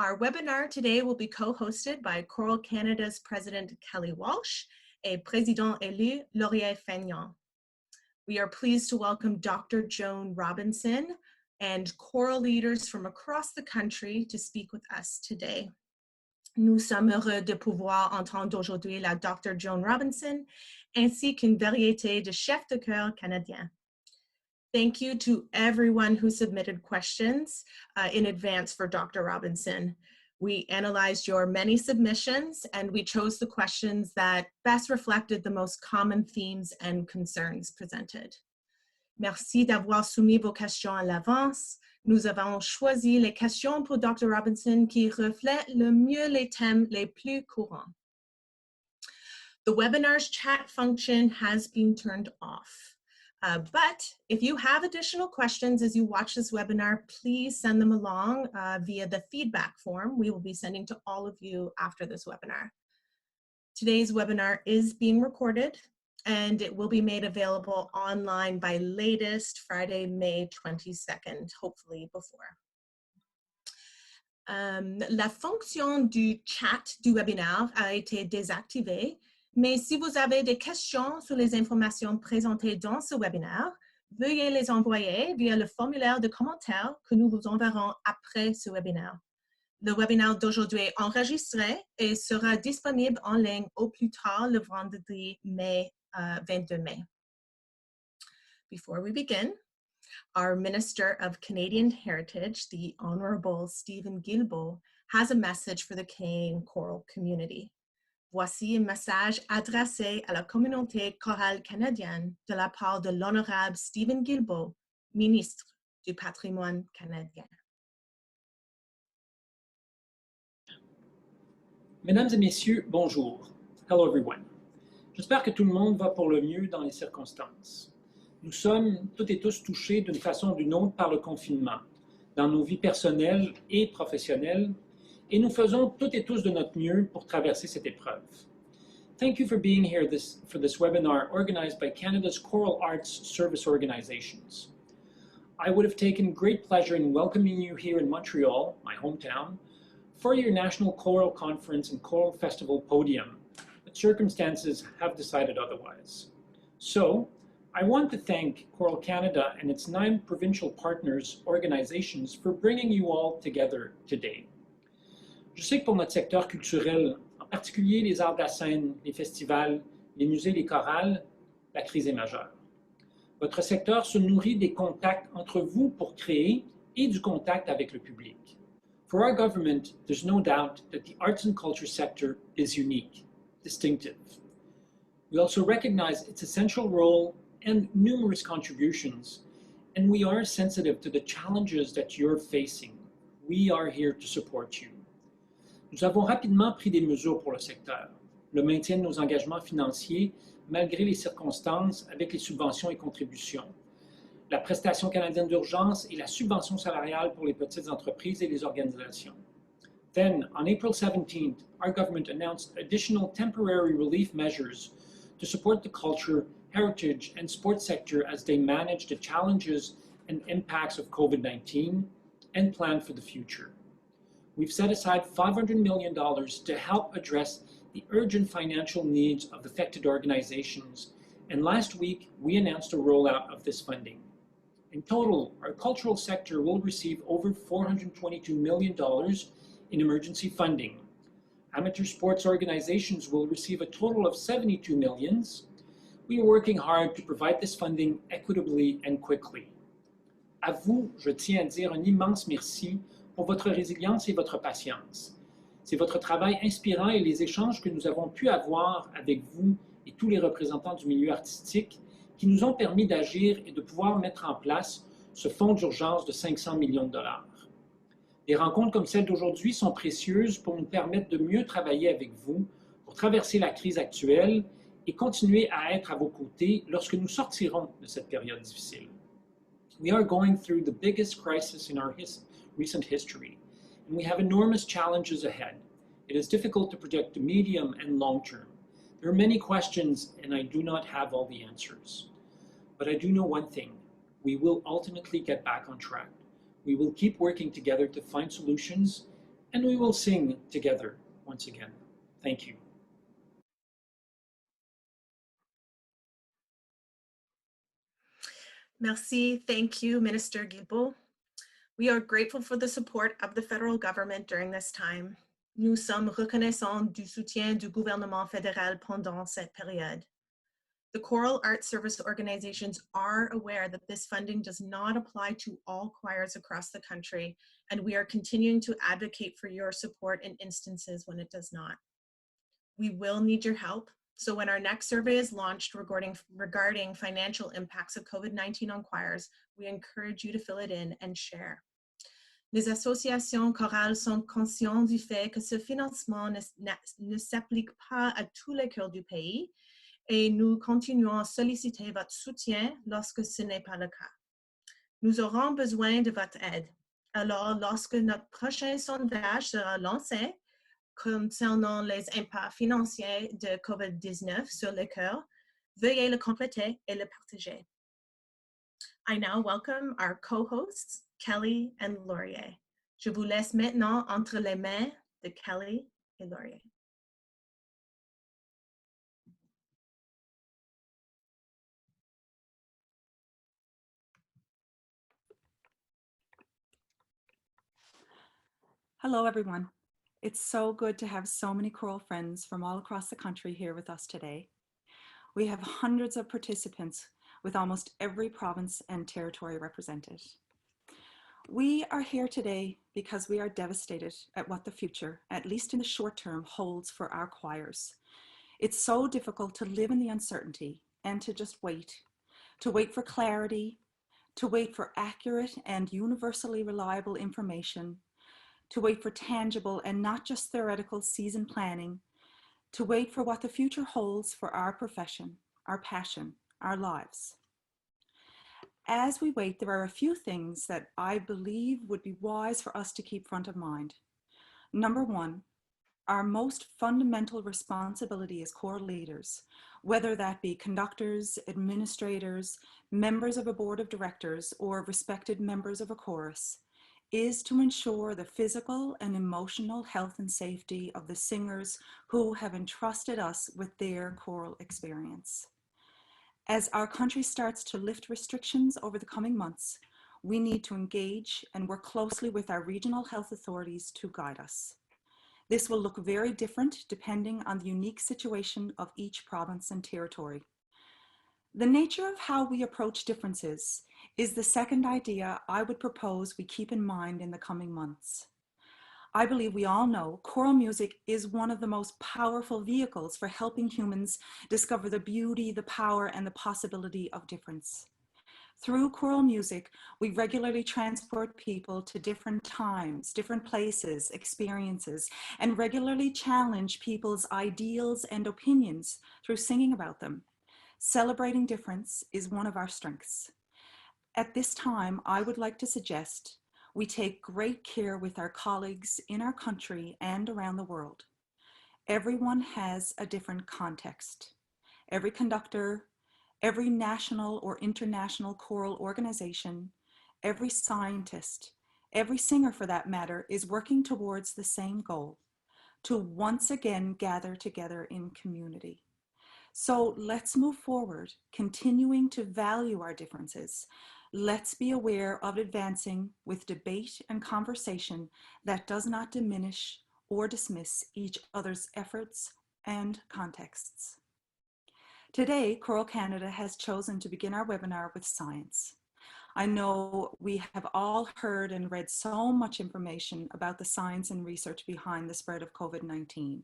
Our webinar today will be co-hosted by Choral Canada's President Kellie Walsh and President-Elect Laurier Fagnan. We are pleased to welcome Dr. Joan Robinson and choral leaders from across the country to speak with us today. Nous sommes heureux de pouvoir entendre aujourd'hui la Dr. Joan Robinson ainsi qu'une variété de chefs de chœur canadiens. Thank you to everyone who submitted questions in advance for Dr. Robinson. We analyzed your many submissions and we chose the questions that best reflected the most common themes and concerns presented. Merci d'avoir soumis vos questions à l'avance. Nous avons choisi les questions pour Dr. Robinson qui reflètent le mieux les thèmes les plus courants. The webinar's chat function has been turned off. But if you have additional questions as you watch this webinar, please send them along via the feedback form we will be sending to all of you after this webinar. Today's webinar is being recorded and it will be made available online by latest Friday, May 22nd, hopefully before. La fonction du chat du webinaire a été désactivée. Mais si vous avez des questions sur les informations présentées dans ce webinaire, veuillez les envoyer via le formulaire de commentaires que nous vous enverrons après ce webinaire. Le webinaire d'aujourd'hui est enregistré et sera disponible en ligne au plus tard le vendredi 22 May. Before we begin, our Minister of Canadian Heritage, the Honorable Stephen Guilbeault, has a message for the Canadian choral community. Voici un message adressé à la communauté chorale canadienne de la part de l'honorable Stephen Guilbeault, ministre du Patrimoine canadien. Mesdames et messieurs, bonjour. Hello everyone. J'espère que tout le monde va pour le mieux dans les circonstances. Nous sommes toutes et tous touchés d'une façon ou d'une autre par le confinement, dans nos vies personnelles et professionnelles, et nous faisons toutes et tous de notre mieux pour traverser cette épreuve. Thank you for being here for this webinar organized by Canada's Choral Arts Service Organizations. I would have taken great pleasure in welcoming you here in Montreal, my hometown, for your National Choral Conference and Choral Festival podium, but circumstances have decided otherwise. So, I want to thank Choral Canada and its 9 provincial partners organizations for bringing you all together today. Je sais que pour notre secteur culturel, en particulier les arts de la scène, les festivals, les musées, les chorales, la crise est majeure. Votre secteur se nourrit des contacts entre vous pour créer et du contact avec le public. For our government, there's no doubt that the arts and culture sector is unique, distinctive. We also recognize its essential role and numerous contributions, and we are sensitive to the challenges that you're facing. We are here to support you. Nous avons rapidement pris des mesures pour le secteur. Le maintien de nos engagements financiers, malgré les circonstances, avec les subventions et contributions. La prestation canadienne d'urgence et la subvention salariale pour les petites entreprises et les organisations. Then, on April 17th, our government announced additional temporary relief measures to support the culture, heritage, and sports sector as they manage the challenges and impacts of COVID-19 and plan for the future. We've set aside $500 million to help address the urgent financial needs of affected organizations, and last week we announced a rollout of this funding. In total, our cultural sector will receive over $422 million in emergency funding. Amateur sports organizations will receive a total of $72 million. We are working hard to provide this funding equitably and quickly. À vous, je tiens à dire un immense merci pour votre résilience et votre patience. C'est votre travail inspirant et les échanges que nous avons pu avoir avec vous et tous les représentants du milieu artistique qui nous ont permis d'agir et de pouvoir mettre en place ce fonds d'urgence de 500 millions de dollars. Des rencontres comme celle d'aujourd'hui sont précieuses pour nous permettre de mieux travailler avec vous, pour traverser la crise actuelle et continuer à être à vos côtés lorsque nous sortirons de cette période difficile. We are going through the biggest crisis in our recent history, and we have enormous challenges ahead. It is difficult to predict the medium and long term. There are many questions, and I do not have all the answers. But I do know one thing. We will ultimately get back on track. We will keep working together to find solutions and we will sing together once again. Thank you. Merci. Thank you, Minister Guilbeault. We are grateful for the support of the federal government during this time. Nous sommes reconnaissants du soutien du gouvernement fédéral pendant cette période. The choral art service organizations are aware that this funding does not apply to all choirs across the country, and we are continuing to advocate for your support in instances when it does not. We will need your help, so when our next survey is launched regarding financial impacts of COVID-19 on choirs, we encourage you to fill it in and share. Les associations chorales sont conscientes du fait que ce financement ne s'applique pas à tous les chœurs du pays, et nous continuons à solliciter votre soutien lorsque ce n'est pas le cas. Nous aurons besoin de votre aide. Alors, lorsque notre prochain sondage sera lancé concernant les impacts financiers de COVID-19 sur les chœurs, veuillez le compléter et le partager. I now welcome our co-hosts, Kellie and Laurier. Je vous laisse maintenant entre les mains de Kellie et Laurier. Hello, everyone. It's so good to have so many choral friends from all across the country here with us today. We have hundreds of participants with almost every province and territory represented. We are here today because we are devastated at what the future, at least in the short term, holds for our choirs. It's so difficult to live in the uncertainty and to just wait for clarity, to wait for accurate and universally reliable information, to wait for tangible and not just theoretical season planning, to wait for what the future holds for our profession, our passion, our lives. As we wait, there are a few things that I believe would be wise for us to keep front of mind. Number one, our most fundamental responsibility as choral leaders, whether that be conductors, administrators, members of a board of directors, or respected members of a chorus, is to ensure the physical and emotional health and safety of the singers who have entrusted us with their choral experience. As our country starts to lift restrictions over the coming months, we need to engage and work closely with our regional health authorities to guide us. This will look very different depending on the unique situation of each province and territory. The nature of how we approach differences is the second idea I would propose we keep in mind in the coming months. I believe we all know choral music is one of the most powerful vehicles for helping humans discover the beauty, the power, and the possibility of difference. Through choral music, we regularly transport people to different times, different places, experiences, and regularly challenge people's ideals and opinions through singing about them. Celebrating difference is one of our strengths. At this time, I would like to suggest we take great care with our colleagues in our country and around the world. Everyone has a different context. Every conductor, every national or international choral organization, every scientist, every singer for that matter, is working towards the same goal, to once again gather together in community. So let's move forward, continuing to value our differences. Let's be aware of advancing with debate and conversation that does not diminish or dismiss each other's efforts and contexts. Today, Choral Canada has chosen to begin our webinar with science. I know we have all heard and read so much information about the science and research behind the spread of COVID-19,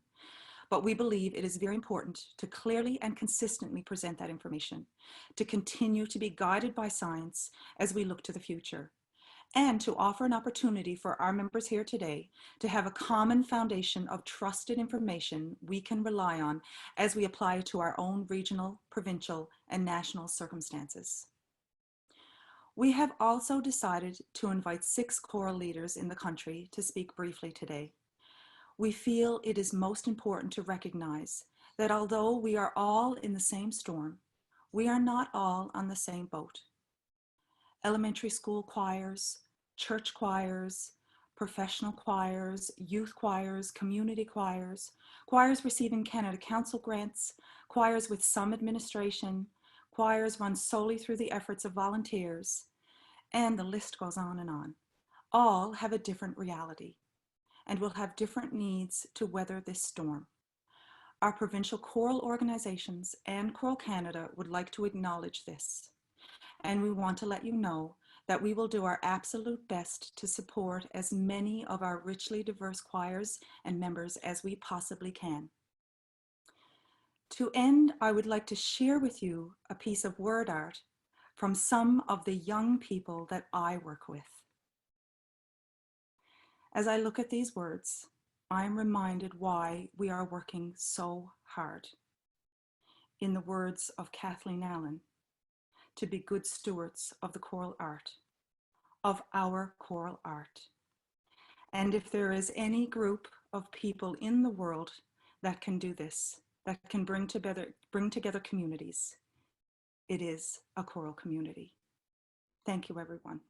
but we believe it is very important to clearly and consistently present that information, to continue to be guided by science as we look to the future, and to offer an opportunity for our members here today to have a common foundation of trusted information we can rely on as we apply it to our own regional, provincial, and national circumstances. We have also decided to invite 6 choral leaders in the country to speak briefly today. We feel it is most important to recognize that although we are all in the same storm, we are not all on the same boat. Elementary school choirs, church choirs, professional choirs, youth choirs, community choirs, choirs receiving Canada Council grants, choirs with some administration, choirs run solely through the efforts of volunteers, and the list goes on and on. All have a different reality and will have different needs to weather this storm. Our provincial choral organizations and Choral Canada would like to acknowledge this, and we want to let you know that we will do our absolute best to support as many of our richly diverse choirs and members as we possibly can. To end, I would like to share with you a piece of word art from some of the young people that I work with. As I look at these words, I am reminded why we are working so hard. In the words of Kathleen Allen, to be good stewards of the choral art, of our choral art. And if there is any group of people in the world that can do this, that can bring together communities, it is a choral community. Thank you, everyone.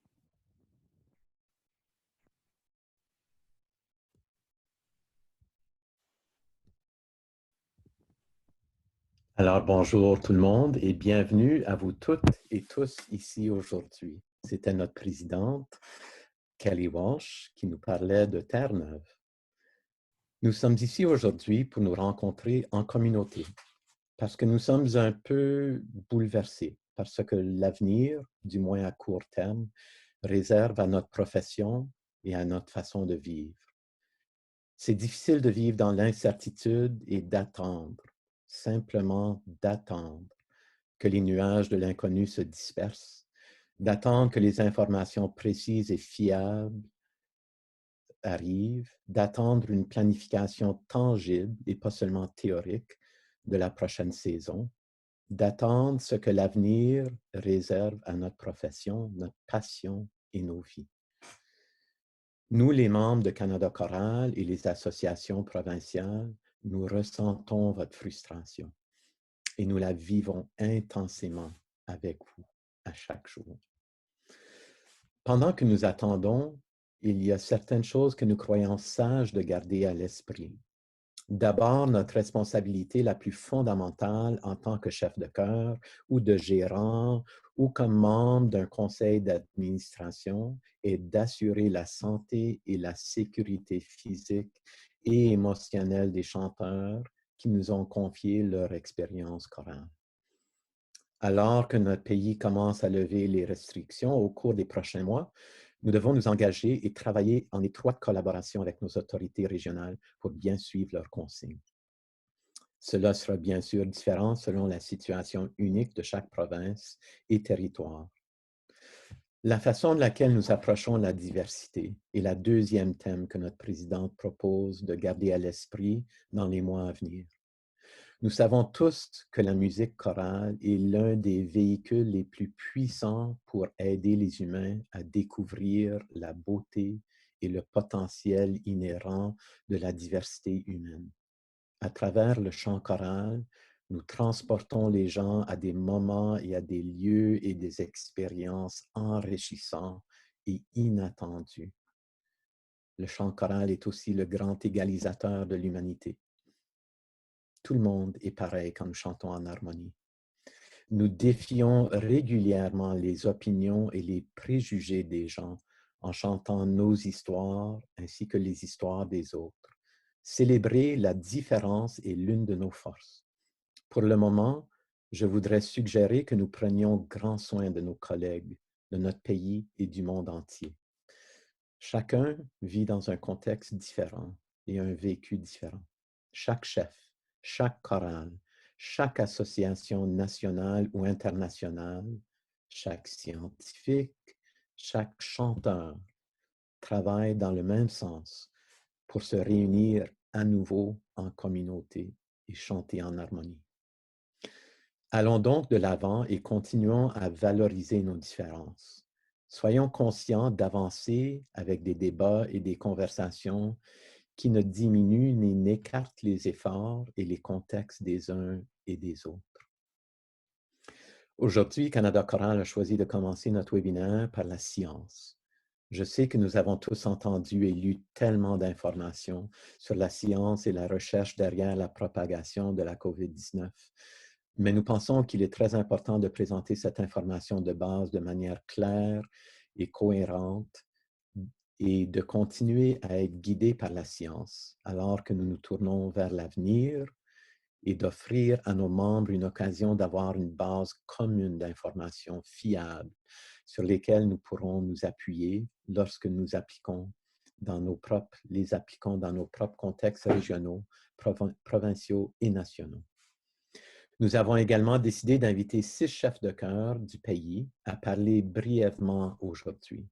Alors, bonjour tout le monde et bienvenue à vous toutes et tous ici aujourd'hui. C'était notre présidente, Kellie Walsh, qui nous parlait de Terre-Neuve. Nous sommes ici aujourd'hui pour nous rencontrer en communauté, parce que nous sommes un peu bouleversés, parce que l'avenir, du moins à court terme, réserve à notre profession et à notre façon de vivre. C'est difficile de vivre dans l'incertitude et d'attendre, simplement d'attendre que les nuages de l'inconnu se dispersent, d'attendre que les informations précises et fiables arrivent, d'attendre une planification tangible et pas seulement théorique de la prochaine saison, d'attendre ce que l'avenir réserve à notre profession, notre passion et nos vies. Nous, les membres de Canada Choral et les associations provinciales, nous ressentons votre frustration et nous la vivons intensément avec vous à chaque jour. Pendant que nous attendons, il y a certaines choses que nous croyons sages de garder à l'esprit. D'abord, notre responsabilité la plus fondamentale en tant que chef de chœur ou de gérant ou comme membre d'un conseil d'administration est d'assurer la santé et la sécurité physique et émotionnelle des chanteurs qui nous ont confié leur expérience chorale. Alors que notre pays commence à lever les restrictions au cours des prochains mois, nous devons nous engager et travailler en étroite collaboration avec nos autorités régionales pour bien suivre leurs consignes. Cela sera bien sûr différent selon la situation unique de chaque province et territoire. La façon de laquelle nous approchons la diversité est la deuxième thème que notre présidente propose de garder à l'esprit dans les mois à venir. Nous savons tous que la musique chorale est l'un des véhicules les plus puissants pour aider les humains à découvrir la beauté et le potentiel inhérent de la diversité humaine. À travers le chant choral, nous transportons les gens à des moments et à des lieux et des expériences enrichissants et inattendus. Le chant choral est aussi le grand égalisateur de l'humanité. Tout le monde est pareil quand nous chantons en harmonie. Nous défions régulièrement les opinions et les préjugés des gens en chantant nos histoires ainsi que les histoires des autres. Célébrer la différence est l'une de nos forces. Pour le moment, je voudrais suggérer que nous prenions grand soin de nos collègues, de notre pays et du monde entier. Chacun vit dans un contexte différent et un vécu différent. Chaque chef, chaque chorale, chaque association nationale ou internationale, chaque scientifique, chaque chanteur travaille dans le même sens pour se réunir à nouveau en communauté et chanter en harmonie. Allons donc de l'avant et continuons à valoriser nos différences. Soyons conscients d'avancer avec des débats et des conversations qui ne diminuent ni n'écartent les efforts et les contextes des uns et des autres. Aujourd'hui, Canada Choral a choisi de commencer notre webinaire par la science. Je sais que nous avons tous entendu et lu tellement d'informations sur la science et la recherche derrière la propagation de la COVID-19, mais nous pensons qu'il est très important de présenter cette information de base de manière claire et cohérente et de continuer à être guidés par la science alors que nous nous tournons vers l'avenir et d'offrir à nos membres une occasion d'avoir une base commune d'informations fiables sur lesquelles nous pourrons nous appuyer lorsque nous appliquons les appliquons dans nos propres contextes régionaux, provinciaux et nationaux. Nous avons également décidé d'inviter 6 chefs de chœur du pays à parler brièvement aujourd'hui.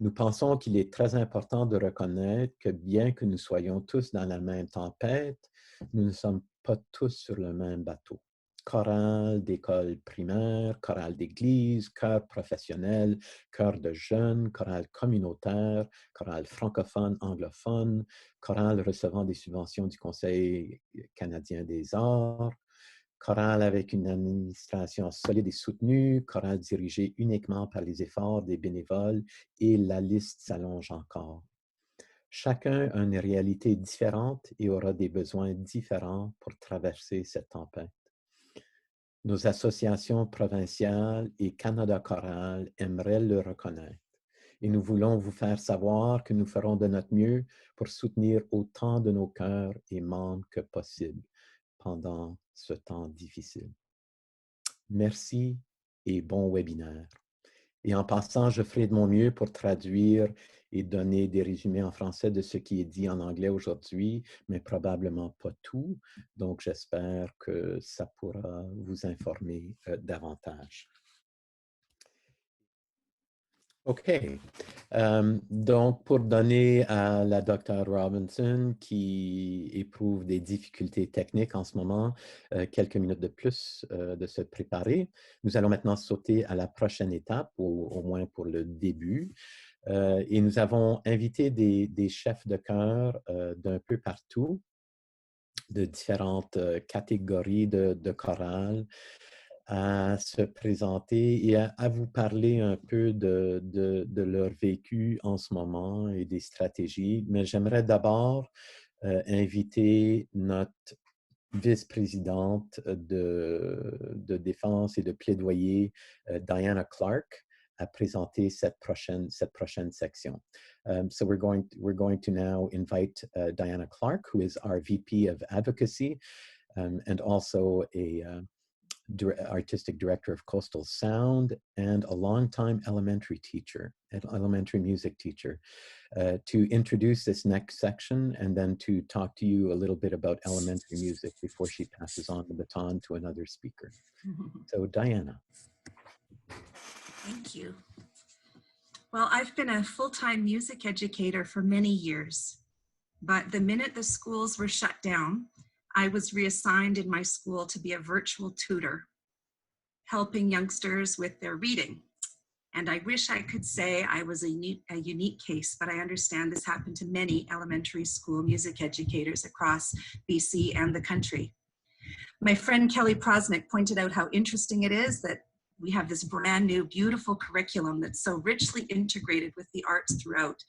Nous pensons qu'il est très important de reconnaître que bien que nous soyons tous dans la même tempête, nous ne sommes pas tous sur le même bateau. Chorale d'école primaire, chorale d'église, chœur professionnel, chœur de jeunes, chorale communautaire, chorale francophone, anglophone, chorale recevant des subventions du Conseil canadien des arts, chorale avec une administration solide et soutenue, chorale dirigée uniquement par les efforts des bénévoles, et la liste s'allonge encore. Chacun a une réalité différente et aura des besoins différents pour traverser cette tempête. Nos associations provinciales et Canada Choral aimeraient le reconnaître. Et nous voulons vous faire savoir que nous ferons de notre mieux pour soutenir autant de nos cœurs et membres que possible pendant ce temps difficile. Merci et bon webinaire. Et en passant, je ferai de mon mieux pour traduire et donner des résumés en français de ce qui est dit en anglais aujourd'hui, mais probablement pas tout. Donc, j'espère que ça pourra vous informer davantage. OK. Donc, pour donner à la Dr. Robinson, qui éprouve des difficultés techniques en ce moment, quelques minutes de plus de se préparer, nous allons maintenant sauter à la prochaine étape, ou au moins pour le début. Et nous avons invité des chefs de chœur d'un peu partout, de différentes catégories de chorales, à se présenter et à vous parler un peu de leur vécu en ce moment et des stratégies. Mais j'aimerais d'abord inviter notre vice-présidente de défense et de plaidoyer, Diana Clark, à présenter cette prochaine section. So we're going to now invite Diana Clark, who is our VP of Advocacy and also a artistic director of Coastal Sound and a longtime elementary music teacher, to introduce this next section and then to talk to you a little bit about elementary music before she passes on the baton to another speaker. So Diana. Thank you. Well, I've been a full-time music educator for many years, but the minute the schools were shut down, I was reassigned in my school to be a virtual tutor, helping youngsters with their reading. And I wish I could say I was a unique case, but I understand this happened to many elementary school music educators across BC and the country. My friend Kellie pointed out how interesting it is that we have this brand new, beautiful curriculum that's so richly integrated with the arts throughout.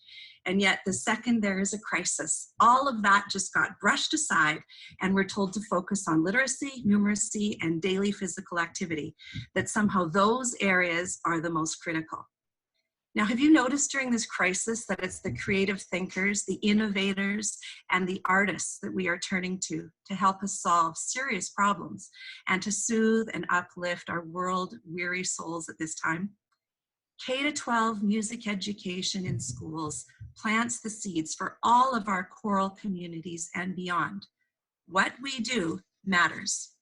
And yet the second there is a crisis, all of that just got brushed aside and we're told to focus on literacy, numeracy, and daily physical activity, that somehow those areas are the most critical. Now, have you noticed during this crisis that it's the creative thinkers, the innovators, and the artists that we are turning to help us solve serious problems and to soothe and uplift our world-weary souls at this time? K-12 music education in schools plants the seeds for all of our choral communities and beyond. What we do matters.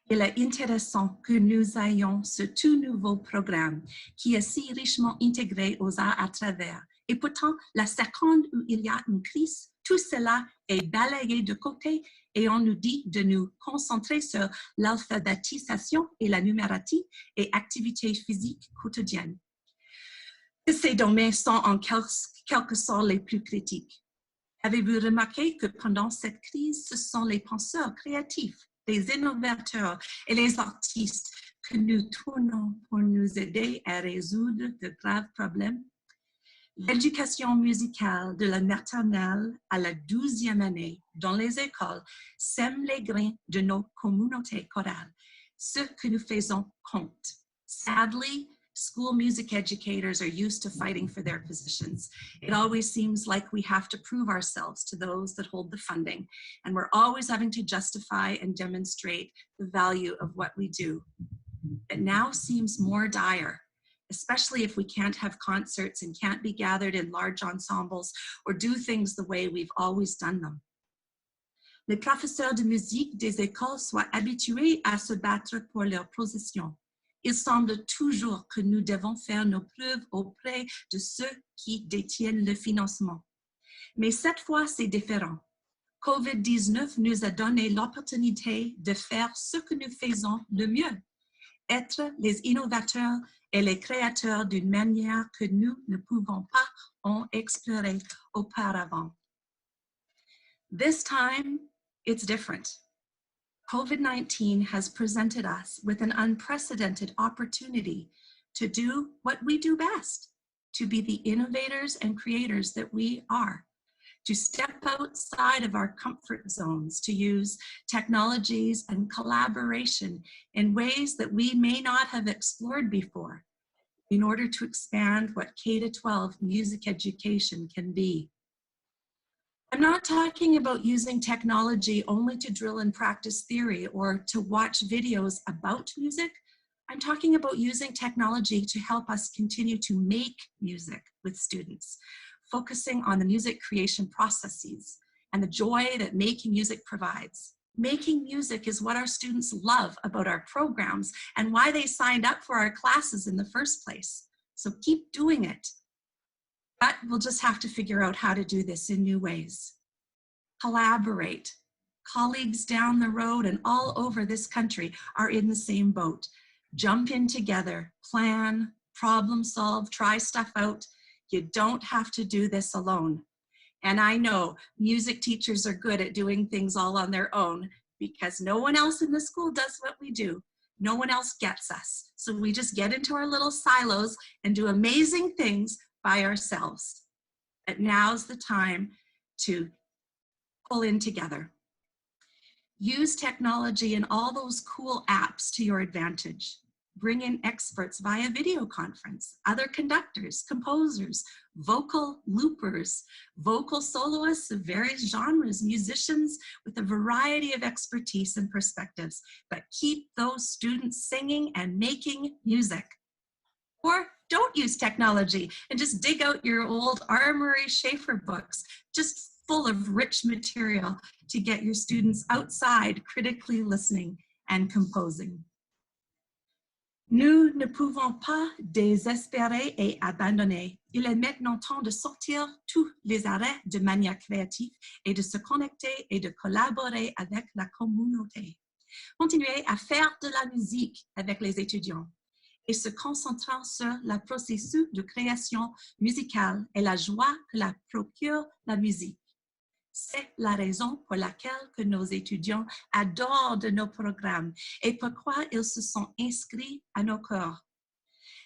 Il est intéressant que nous ayons ce tout nouveau programme qui est si richement intégré aux arts à travers. Et pourtant, la seconde où il y a une crise, tout cela est balayé de côté et on nous dit de nous concentrer sur l'alphabétisation et la numératie et activités physiques quotidiennes. Ces domaines sont en quelque sorte les plus critiques. Avez-vous remarqué que pendant cette crise, ce sont les penseurs créatifs, les innovateurs et les artistes que nous tournons pour nous aider à résoudre de graves problèmes? L'éducation musicale de la maternelle à la 12e année dans les écoles sème les grains de nos communautés chorales. Ce que nous faisons compte. Sadly, school music educators are used to fighting for their positions. It always seems like we have to prove ourselves to those that hold the funding, and we're always having to justify and demonstrate the value of what we do. It now seems more dire, especially if we can't have concerts and can't be gathered in large ensembles or do things the way we've always done them. Les professeurs de musique des écoles soient habitués à se battre pour leur position. Il semble toujours que nous devons faire nos preuves auprès de ceux qui détiennent le financement. Mais cette fois, c'est différent. COVID-19 nous a donné l'opportunité de faire ce que nous faisons le mieux, être les innovateurs et les créateurs d'une manière que nous ne pouvons pas en explorer auparavant. This time, it's different. COVID-19 has presented us with an unprecedented opportunity to do what we do best, to be the innovators and creators that we are, to step outside of our comfort zones, to use technologies and collaboration in ways that we may not have explored before in order to expand what K-12 music education can be. I'm not talking about using technology only to drill and practice theory or to watch videos about music. I'm talking about using technology to help us continue to make music with students, focusing on the music creation processes and the joy that making music provides. Making music is what our students love about our programs and why they signed up for our classes in the first place. So keep doing it. But we'll just have to figure out how to do this in new ways. Collaborate. Colleagues down the road and all over this country are in the same boat. Jump in together, plan, problem solve, try stuff out. You don't have to do this alone. And I know music teachers are good at doing things all on their own because no one else in the school does what we do. No one else gets us. So we just get into our little silos and do amazing things by ourselves. But now's the time to pull in together. Use technology and all those cool apps to your advantage. Bring in experts via video conference, other conductors, composers, vocal loopers, vocal soloists of various genres, musicians with a variety of expertise and perspectives, but keep those students singing and making music. Or don't use technology and just dig out your old Armory Schaefer books, just full of rich material to get your students outside critically listening and composing. Nous ne pouvons pas désespérer et abandonner. Il est maintenant temps de sortir tous les arrêts de manière créative et de se connecter et de collaborer avec la communauté. Continuer à faire de la musique avec les étudiants et se concentrant sur le processus de création musicale et la joie que la procure la musique. C'est la raison pour laquelle que nos étudiants adorent de nos programmes et pourquoi ils se sont inscrits à nos cours.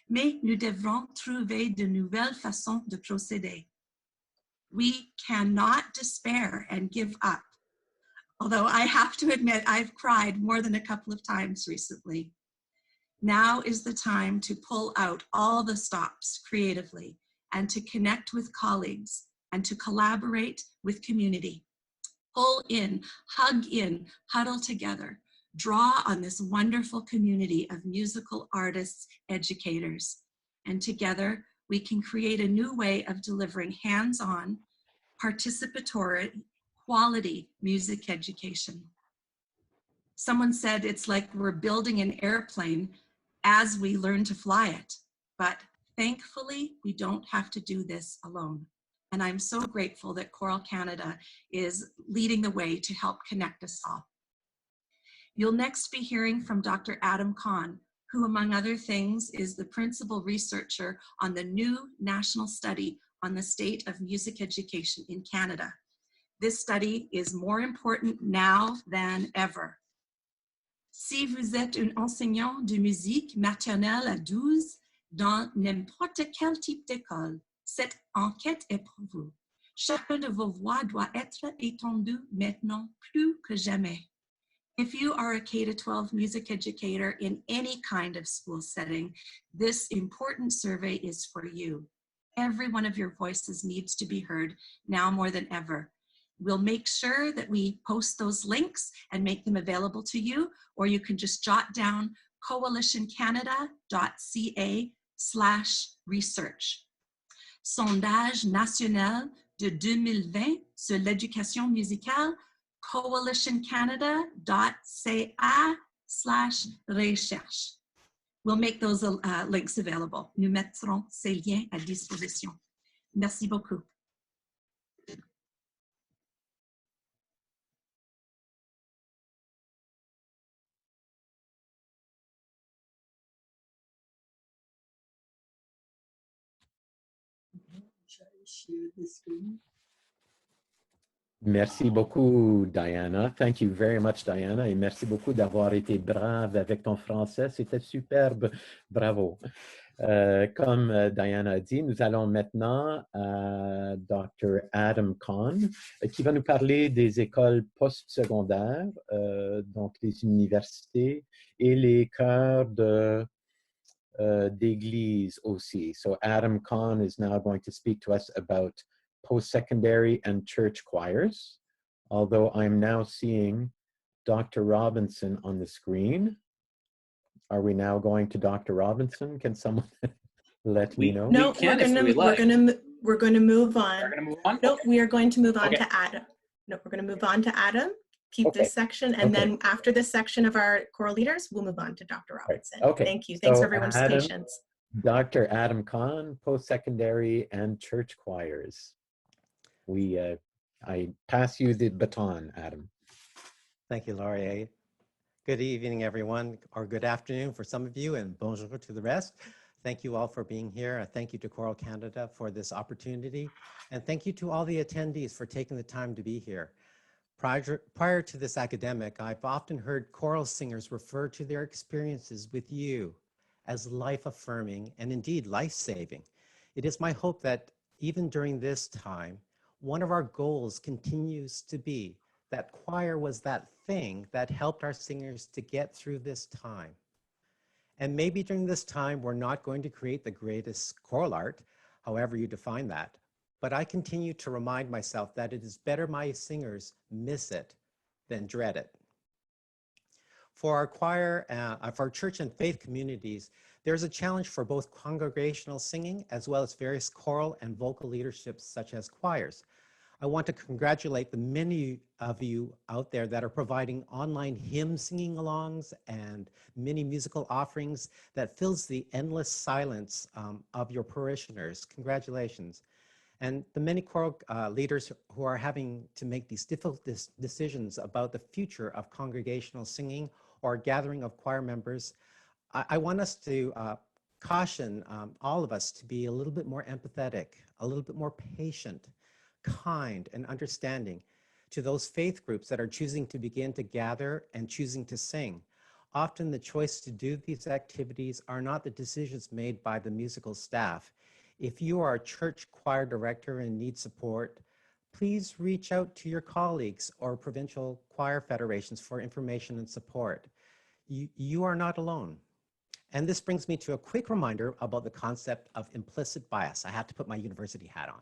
Mais nous devrons trouver de nouvelles façons de procéder. We cannot despair and give up. Although I have to admit, I've cried more than a couple of times recently. Now is the time to pull out all the stops creatively and to connect with colleagues and to collaborate with community. Pull in, hug in, huddle together, draw on this wonderful community of musical artists, educators, and together we can create a new way of delivering hands-on, participatory, quality music education. Someone said it's like we're building an airplane as we learn to fly it, but thankfully we don't have to do this alone. And I'm so grateful that Choral Canada is leading the way to help connect us all. You'll next be hearing from Dr. Adam Kahn, who among other things is the principal researcher on the new national study on the state of music education in Canada. This study is more important now than ever. Si vous êtes un enseignant de musique maternelle à 12 dans n'importe quel type d'école, Cette enquête est pour vous. Chacune de vos voix doit être étendue maintenant plus que jamais. If you are a K-12 music educator in any kind of school setting, this important survey is for you. Every one of your voices needs to be heard now more than ever. We'll make sure that we post those links and make them available to you, or you can just jot down coalitioncanada.ca/research. Sondage national de 2020 sur l'éducation musicale, coalitioncanada.ca/recherche. We'll make those links available. Nous mettrons ces liens à disposition. Merci beaucoup. Merci beaucoup, Diana. Thank you very much, Diana. Et merci beaucoup d'avoir été brave avec ton français. C'était superbe. Bravo. Comme Diana a dit, nous allons maintenant à Dr. Adam Kahn, qui va nous parler des écoles postsecondaires, donc les universités et les chœurs d'église aussi. So Adam Kahn is now going to speak to us about post-secondary and church choirs, although I'm now seeing Dr. Robinson on the screen. Are we now going to Dr. Robinson? Can someone let me know? No, we're going to move on. We're going to move on. No, we are going to move on Okay. to Adam. No, we're going to move on to Adam. Keep Okay. this section, and Okay. then after this section of our choral leaders, we'll move on to Dr. Robinson. Okay. Thank you. Thanks So for everyone's Adam, patience. Dr. Adam Kahn, post-secondary and church choirs. I pass you the baton, Adam. Thank you, Laurier. Good evening, everyone, or good afternoon for some of you, and bonjour to the rest. Thank you all for being here. Thank you to Choral Canada for this opportunity, and thank you to all the attendees for taking the time to be here. Prior to this academic, I've often heard choral singers refer to their experiences with you as life-affirming and indeed life-saving. It is my hope that even during this time, one of our goals continues to be that choir was that thing that helped our singers to get through this time. And maybe during this time, we're not going to create the greatest choral art, however you define that. But I continue to remind myself that it is better my singers miss it than dread it. For our choir, for our church and faith communities, there's a challenge for both congregational singing as well as various choral and vocal leaderships such as choirs. I want to congratulate the many of you out there that are providing online hymn singing alongs and mini musical offerings that fills the endless silence of your parishioners. Congratulations. And the many choral leaders who are having to make these difficult decisions about the future of congregational singing or gathering of choir members, I want us to caution all of us to be a little bit more empathetic, a little bit more patient, kind and understanding to those faith groups that are choosing to begin to gather and choosing to sing. Often the choice to do these activities are not the decisions made by the musical staff. If you are a church choir director and need support, please reach out to your colleagues or provincial choir federations for information and support. You are not alone. And this brings me to a quick reminder about the concept of implicit bias. I have to put my university hat on.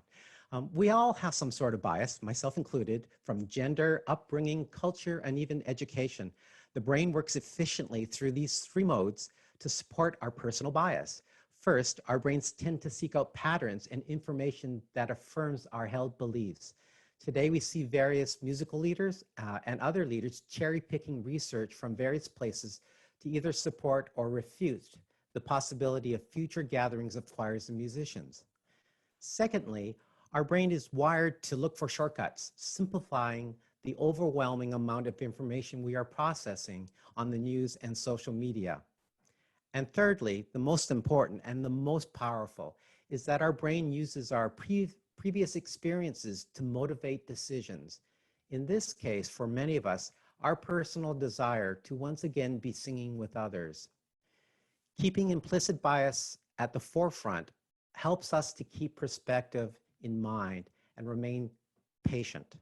We all have some sort of bias, myself included, from gender, upbringing, culture, and even education. The brain works efficiently through these three modes to support our personal bias. First, our brains tend to seek out patterns and information that affirms our held beliefs. Today, we see various musical leaders and other leaders cherry-picking research from various places to either support or refute the possibility of future gatherings of choirs and musicians. Secondly, our brain is wired to look for shortcuts, simplifying the overwhelming amount of information we are processing on the news and social media. And thirdly, the most important and the most powerful is that our brain uses our previous experiences to motivate decisions. In this case, for many of us, our personal desire to once again be singing with others. Keeping implicit bias at the forefront helps us to keep perspective in mind and remain patient.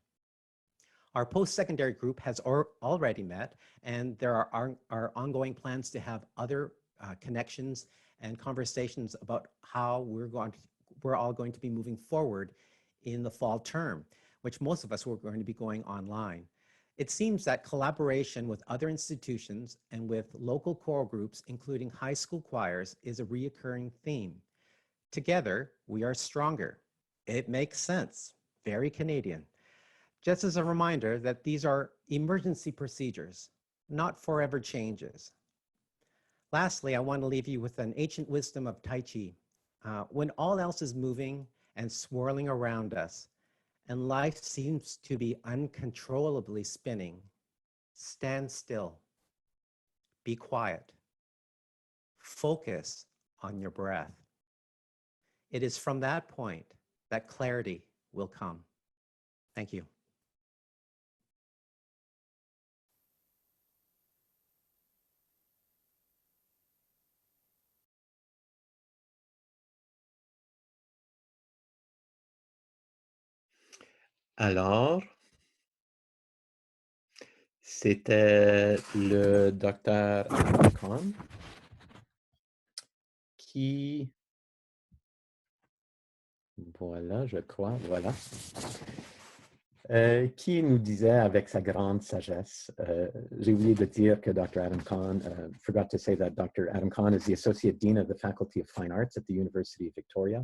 Our post-secondary group has already met, and there are ongoing plans to have other connections and conversations about how we're all going to be moving forward in the fall term, which most of us were going to be going online. It seems that collaboration with other institutions and with local choral groups, including high school choirs, is a reoccurring theme. Together, we are stronger. It makes sense. Very Canadian. Just as a reminder that these are emergency procedures, not forever changes. Lastly, I want to leave you with an ancient wisdom of Tai Chi. When all else is moving and swirling around us, and life seems to be uncontrollably spinning, stand still, be quiet, focus on your breath. It is from that point that clarity will come. Thank you. Alors, c'était le docteur Kahn qui, voilà, je crois, voilà, qui nous disait avec sa grande sagesse, j'ai oublié de dire que Dr. Adam Kahn, forgot to say that Dr. Adam Kahn is the Associate Dean of the Faculty of Fine Arts at the University of Victoria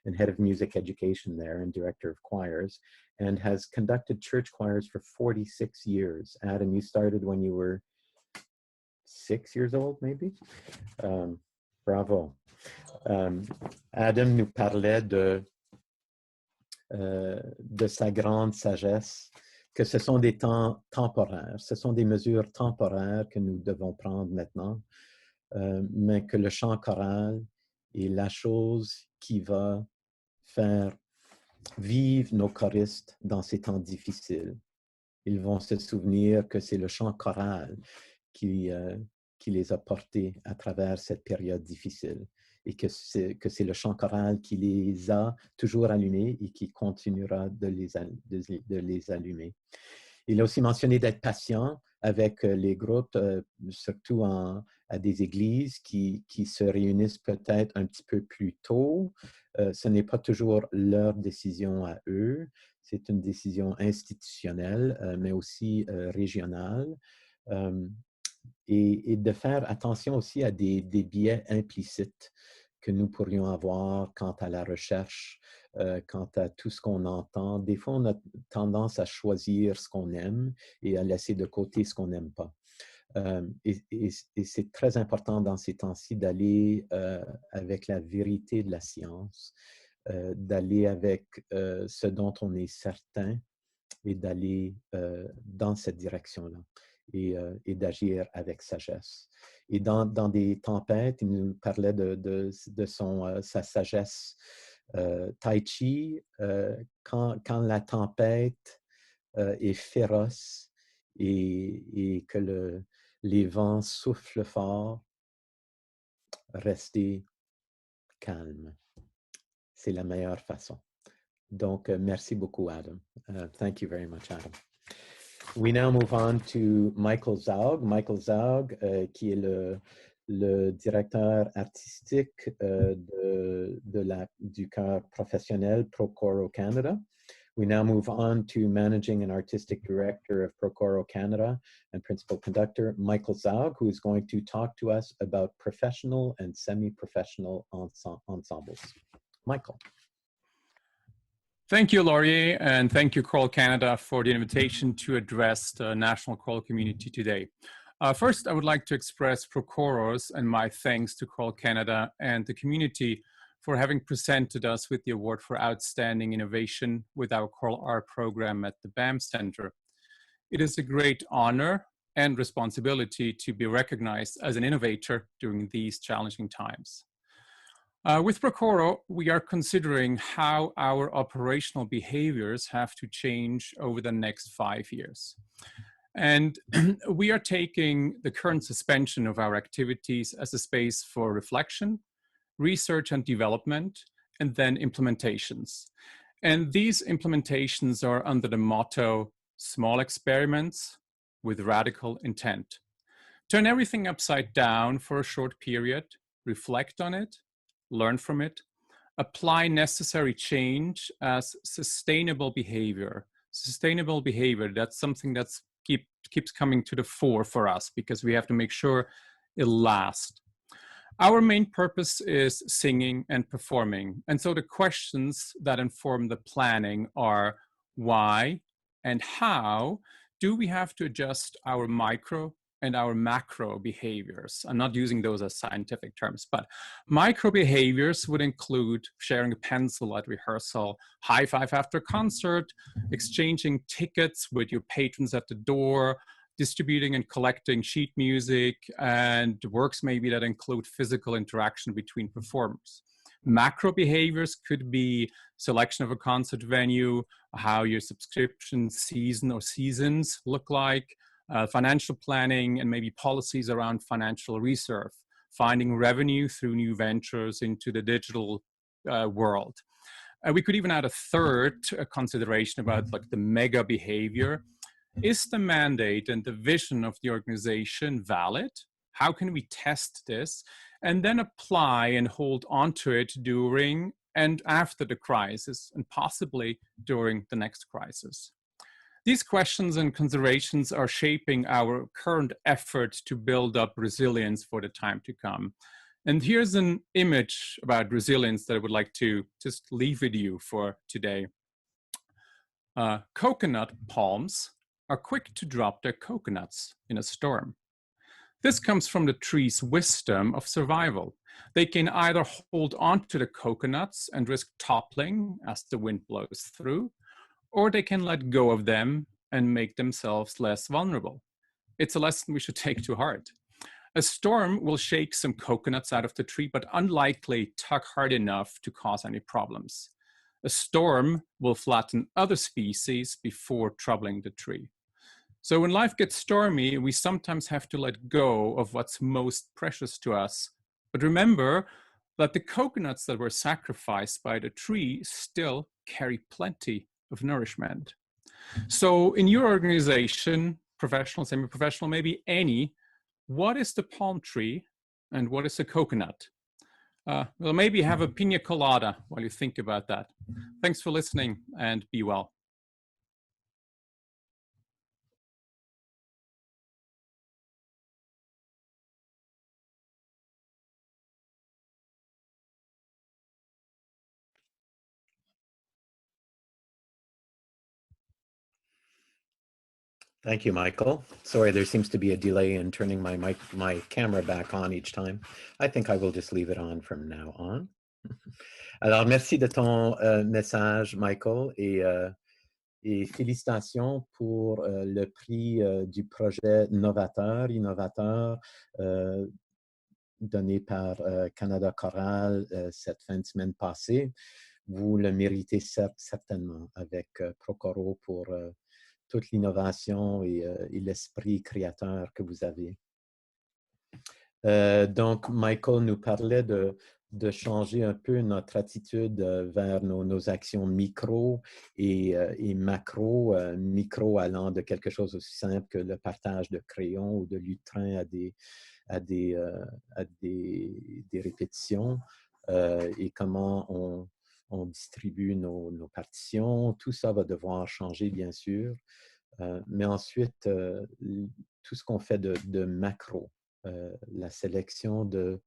and Head of Music Education there and Director of Choirs, and has conducted church choirs for 46 years. Adam, you started when you were 6 years old, maybe? Bravo. Adam nous parlait de sa grande sagesse, que ce sont des temps temporaires, ce sont des mesures temporaires que nous devons prendre maintenant, mais que le chant choral est la chose qui va faire vivre nos choristes dans ces temps difficiles. Ils vont se souvenir que c'est le chant choral qui les a portés à travers cette période difficile et que c'est le chant choral qui les a toujours allumés et qui continuera de les allumer. Il a aussi mentionné d'être patient avec les groupes, surtout à des églises qui se réunissent peut-être un petit peu plus tôt. Ce n'est pas toujours leur décision à eux. C'est une décision institutionnelle, mais aussi régionale. Et de faire attention aussi à des biais implicites que nous pourrions avoir quant à la recherche, quant à tout ce qu'on entend. Des fois, on a tendance à choisir ce qu'on aime et à laisser de côté ce qu'on n'aime pas. Et c'est très important dans ces temps-ci d'aller avec la vérité de la science, d'aller avec ce dont on est certain et d'aller dans cette direction-là. Et d'agir avec sagesse. Et dans des tempêtes, il nous parlait de sa sagesse tai chi, quand la tempête est féroce et que les vents soufflent fort, restez calme. C'est la meilleure façon. Donc, merci beaucoup, Adam. Thank you very much, Adam. We now move on to Michael Zaug. Michael Zaug, qui est le directeur artistique du chœur professionnel Procoro Canada. We now move on to managing and artistic director of Procoro Canada and principal conductor Michael Zaug, who is going to talk to us about professional and semi-professional ensembles. Michael. Thank you, Laurier, and thank you, Choral Canada, for the invitation to address the national choral community today. First, I would like to express Procoros and my thanks to Choral Canada and the community for having presented us with the award for outstanding innovation with our choral art program at the BAM Center. It is a great honor and responsibility to be recognized as an innovator during these challenging times. With Procoro, we are considering how our operational behaviors have to change over the next 5 years. And we are taking the current suspension of our activities as a space for reflection, research and development, and then implementations. And these implementations are under the motto, small experiments with radical intent. Turn everything upside down for a short period, reflect on it, learn from it, apply necessary change as sustainable behavior. Sustainable behavior, that's something that keeps coming to the fore for us because we have to make sure it'll last. Our main purpose is singing and performing. And so the questions that inform the planning are why and how do we have to adjust our micro and our macro behaviors? I'm not using those as scientific terms, but micro behaviors would include sharing a pencil at rehearsal, high five after a concert, exchanging tickets with your patrons at the door, distributing and collecting sheet music, and works maybe that include physical interaction between performers. Macro behaviors could be selection of a concert venue, how your subscription season or seasons look like, financial planning, and maybe policies around financial reserve, finding revenue through new ventures into the digital world. We could even add a third consideration about like the mega behavior. Is the mandate and the vision of the organization valid? How can we test this? And then apply and hold on to it during and after the crisis, and possibly during the next crisis. These questions and considerations are shaping our current effort to build up resilience for the time to come. And here's an image about resilience that I would like to just leave with you for today. Coconut palms are quick to drop their coconuts in a storm. This comes from the tree's wisdom of survival. They can either hold on to the coconuts and risk toppling as the wind blows through, or they can let go of them and make themselves less vulnerable. It's a lesson we should take to heart. A storm will shake some coconuts out of the tree, but unlikely tug hard enough to cause any problems. A storm will flatten other species before troubling the tree. So when life gets stormy, we sometimes have to let go of what's most precious to us. But remember that the coconuts that were sacrificed by the tree still carry plenty of nourishment. So in your organization, professional, semi-professional, maybe any, what is the palm tree and what is a coconut? Well, maybe have a pina colada while you think about that. Thanks for listening and be well. Thank you, Michael. Sorry, there seems to be a delay in turning my camera back on each time. I think I will just leave it on from now on. Alors, merci de ton message, Michael, et félicitations pour le prix du projet innovateur donné par Canada Choral cette fin de semaine passée. Vous le méritez certainement avec Procoro pour toute l'innovation et l'esprit créateur que vous avez. Donc, Michael nous parlait de changer un peu notre attitude vers nos actions micro et macro. Micro allant de quelque chose aussi simple que le partage de crayons ou de lutrin à des répétitions et comment on distribue nos partitions. Tout ça va devoir changer, bien sûr. Mais ensuite, tout ce qu'on fait de macro, la sélection de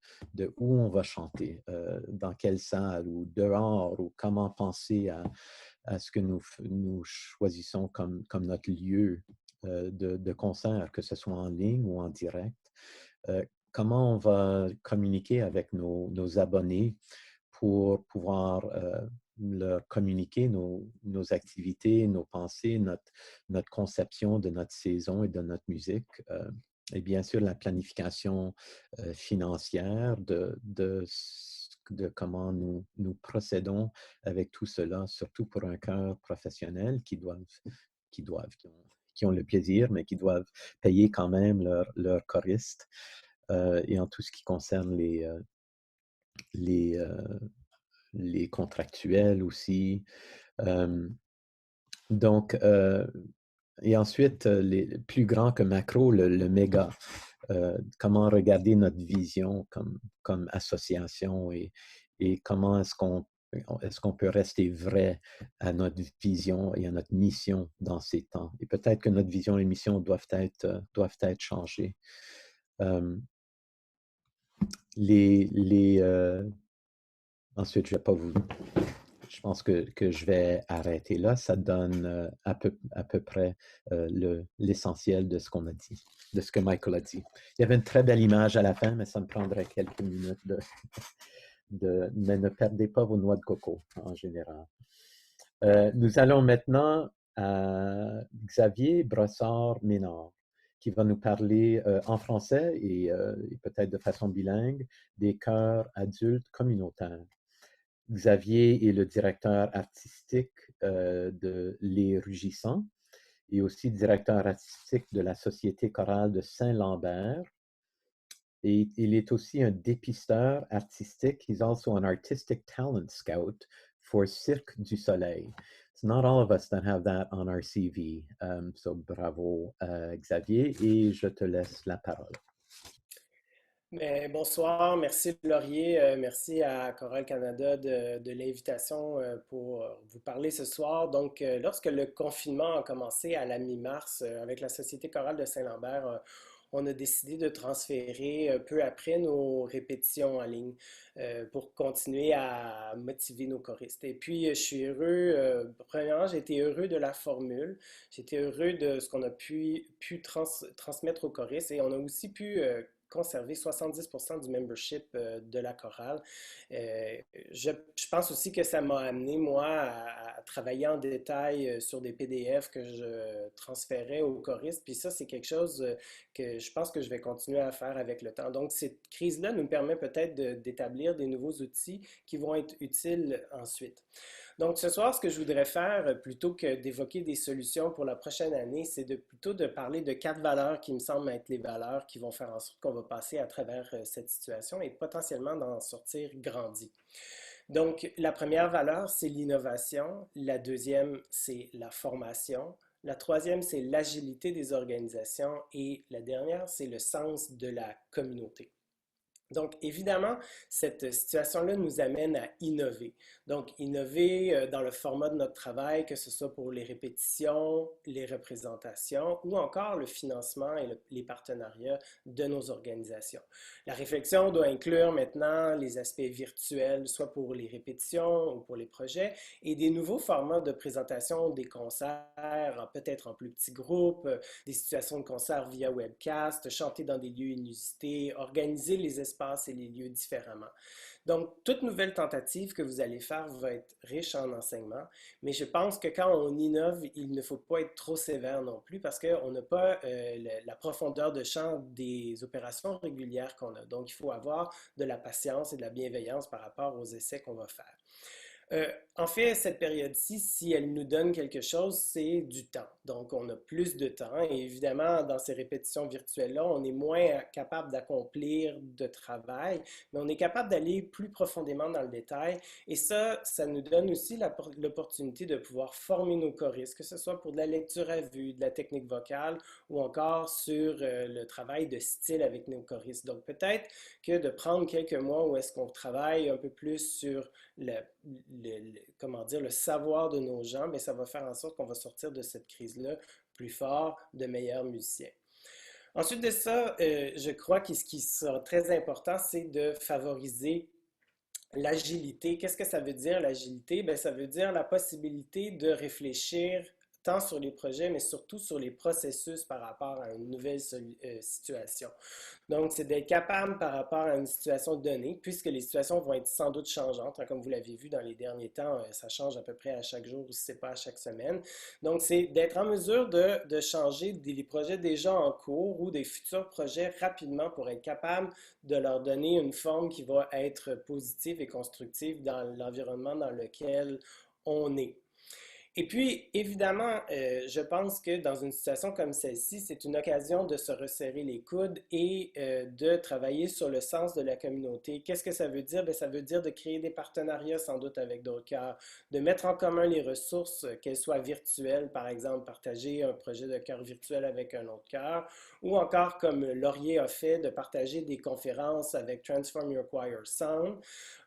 où on va chanter, dans quelle salle ou dehors, ou comment penser à ce que nous choisissons comme notre lieu de concert, que ce soit en ligne ou en direct. Comment on va communiquer avec nos abonnés pour pouvoir leur communiquer nos activités, nos pensées, notre conception de notre saison et de notre musique. Et bien sûr, la planification financière de comment nous procédons avec tout cela, surtout pour un chœur professionnel qui ont le plaisir, mais qui doivent payer quand même leurs choristes. Et en tout ce qui concerne les contractuels aussi. Donc, et ensuite, les plus grands que macro, le méga. Comment regarder notre vision comme association et comment est-ce qu'on peut rester vrai à notre vision et à notre mission dans ces temps. Et peut-être que notre vision et mission doivent être changées. Ensuite, je pense que je vais arrêter là. Ça donne à peu près l'essentiel de ce qu'on a dit, de ce que Michael a dit. Il y avait une très belle image à la fin, mais ça me prendrait quelques minutes mais ne perdez pas vos noix de coco en général. Nous allons maintenant à Xavier Brossard-Ménard, qui va nous parler en français et peut-être de façon bilingue des chœurs adultes communautaires. Xavier est le directeur artistique de Les Rugissants et aussi directeur artistique de la Société chorale de Saint-Lambert. Et il est aussi un dépisteur artistique. He's also an artistic talent scout for Cirque du Soleil. It's not all of us that have that on our CV. So bravo Xavier et je te laisse la parole. Bien, bonsoir, merci Laurier, merci à Choral Canada de l'invitation pour vous parler ce soir. Donc, lorsque le confinement a commencé à la mi-mars avec la Société chorale de Saint-Lambert, on a décidé de transférer peu après nos répétitions en ligne pour continuer à motiver nos choristes. Et puis, je suis heureux, premièrement, j'ai été heureux de la formule, j'étais heureux de ce qu'on a pu transmettre aux choristes et on a aussi pu conserver 70% du membership de la chorale. Je pense aussi que ça m'a amené, moi, à travailler en détail sur des PDF que je transférais aux choristes. Puis ça, c'est quelque chose que je pense que je vais continuer à faire avec le temps. Donc, cette crise-là nous permet peut-être d'établir des nouveaux outils qui vont être utiles ensuite. Donc, ce soir, ce que je voudrais faire, plutôt que d'évoquer des solutions pour la prochaine année, c'est plutôt de parler de 4 valeurs qui me semblent être les valeurs qui vont faire en sorte qu'on va passer à travers cette situation et potentiellement d'en sortir grandi. Donc, la première valeur, c'est l'innovation. La deuxième, c'est la formation. La troisième, c'est l'agilité des organisations. Et la dernière, c'est le sens de la communauté. Donc, évidemment, cette situation-là nous amène à innover. Donc, innover dans le format de notre travail, que ce soit pour les répétitions, les représentations ou encore le financement et les partenariats de nos organisations. La réflexion doit inclure maintenant les aspects virtuels, soit pour les répétitions ou pour les projets, et des nouveaux formats de présentation, des concerts, peut-être en plus petits groupes, des situations de concert via webcast, chanter dans des lieux inusités, organiser les espaces et les lieux différemment. Donc, toute nouvelle tentative que vous allez faire va être riche en enseignement, mais je pense que quand on innove, il ne faut pas être trop sévère non plus parce qu'on n'a pas la profondeur de champ des opérations régulières qu'on a. Donc, il faut avoir de la patience et de la bienveillance par rapport aux essais qu'on va faire. En fait, cette période-ci, si elle nous donne quelque chose, c'est du temps. Donc, on a plus de temps et évidemment, dans ces répétitions virtuelles-là, on est moins capable d'accomplir de travail, mais on est capable d'aller plus profondément dans le détail. Et ça nous donne aussi l'opportunité de pouvoir former nos choristes, que ce soit pour de la lecture à vue, de la technique vocale ou encore sur le travail de style avec nos choristes. Donc, peut-être que de prendre quelques mois où est-ce qu'on travaille un peu plus sur le savoir de nos gens, mais ça va faire en sorte qu'on va sortir de cette crise-là plus fort, de meilleurs musiciens. Ensuite de ça, je crois que ce qui sera très important, c'est de favoriser l'agilité. Qu'est-ce que ça veut dire, l'agilité? Bien, ça veut dire la possibilité de réfléchir tant sur les projets, mais surtout sur les processus par rapport à une nouvelle situation. Donc, c'est d'être capable par rapport à une situation donnée, puisque les situations vont être sans doute changeantes. Comme vous l'avez vu dans les derniers temps, ça change à peu près à chaque jour, si ce n'est pas à chaque semaine. Donc, c'est d'être en mesure de changer des projets déjà en cours ou des futurs projets rapidement pour être capable de leur donner une forme qui va être positive et constructive dans l'environnement dans lequel on est. Et puis, évidemment, je pense que dans une situation comme celle-ci, c'est une occasion de se resserrer les coudes et de travailler sur le sens de la communauté. Qu'est-ce que ça veut dire? Bien, ça veut dire de créer des partenariats sans doute avec d'autres chœurs, de mettre en commun les ressources, qu'elles soient virtuelles, par exemple, partager un projet de chœur virtuel avec un autre chœur, ou encore, comme Laurier a fait, de partager des conférences avec Transform Your Choir Sound.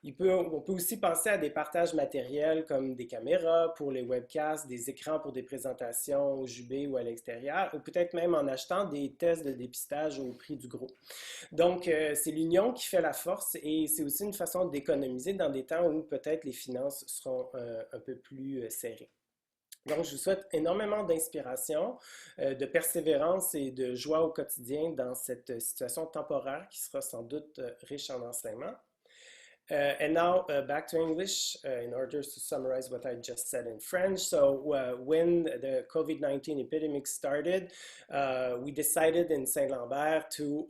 On peut aussi penser à des partages matériels comme des caméras pour les webcasts, des écrans pour des présentations au Jubé ou à l'extérieur, ou peut-être même en achetant des tests de dépistage au prix du gros. Donc, c'est l'union qui fait la force et c'est aussi une façon d'économiser dans des temps où peut-être les finances seront un peu plus serrées. Donc, je vous souhaite énormément d'inspiration, de persévérance et de joie au quotidien dans cette situation temporaire qui sera sans doute riche en enseignements. And now back to English in order to summarize what I just said in French. So when the COVID-19 epidemic started, we decided in Saint-Lambert to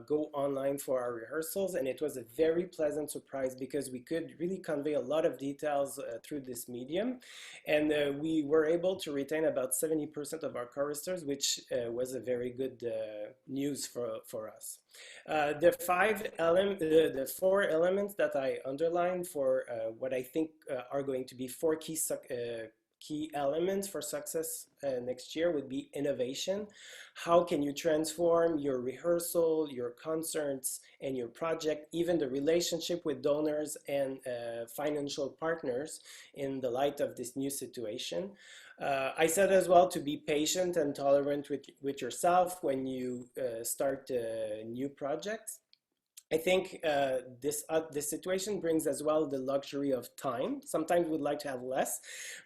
go online for our rehearsals, and it was a very pleasant surprise because we could really convey a lot of details through this medium, and we were able to retain about 70% of our choristers, which was a very good news for us. The four elements that I underlined for what I think are going to be four key elements for success next year would be innovation. How can you transform your rehearsal, your concerts, and your project, even the relationship with donors and financial partners in the light of this new situation? I said as well to be patient and tolerant with yourself when you start new projects. I think this situation brings as well the luxury of time. Sometimes we'd like to have less,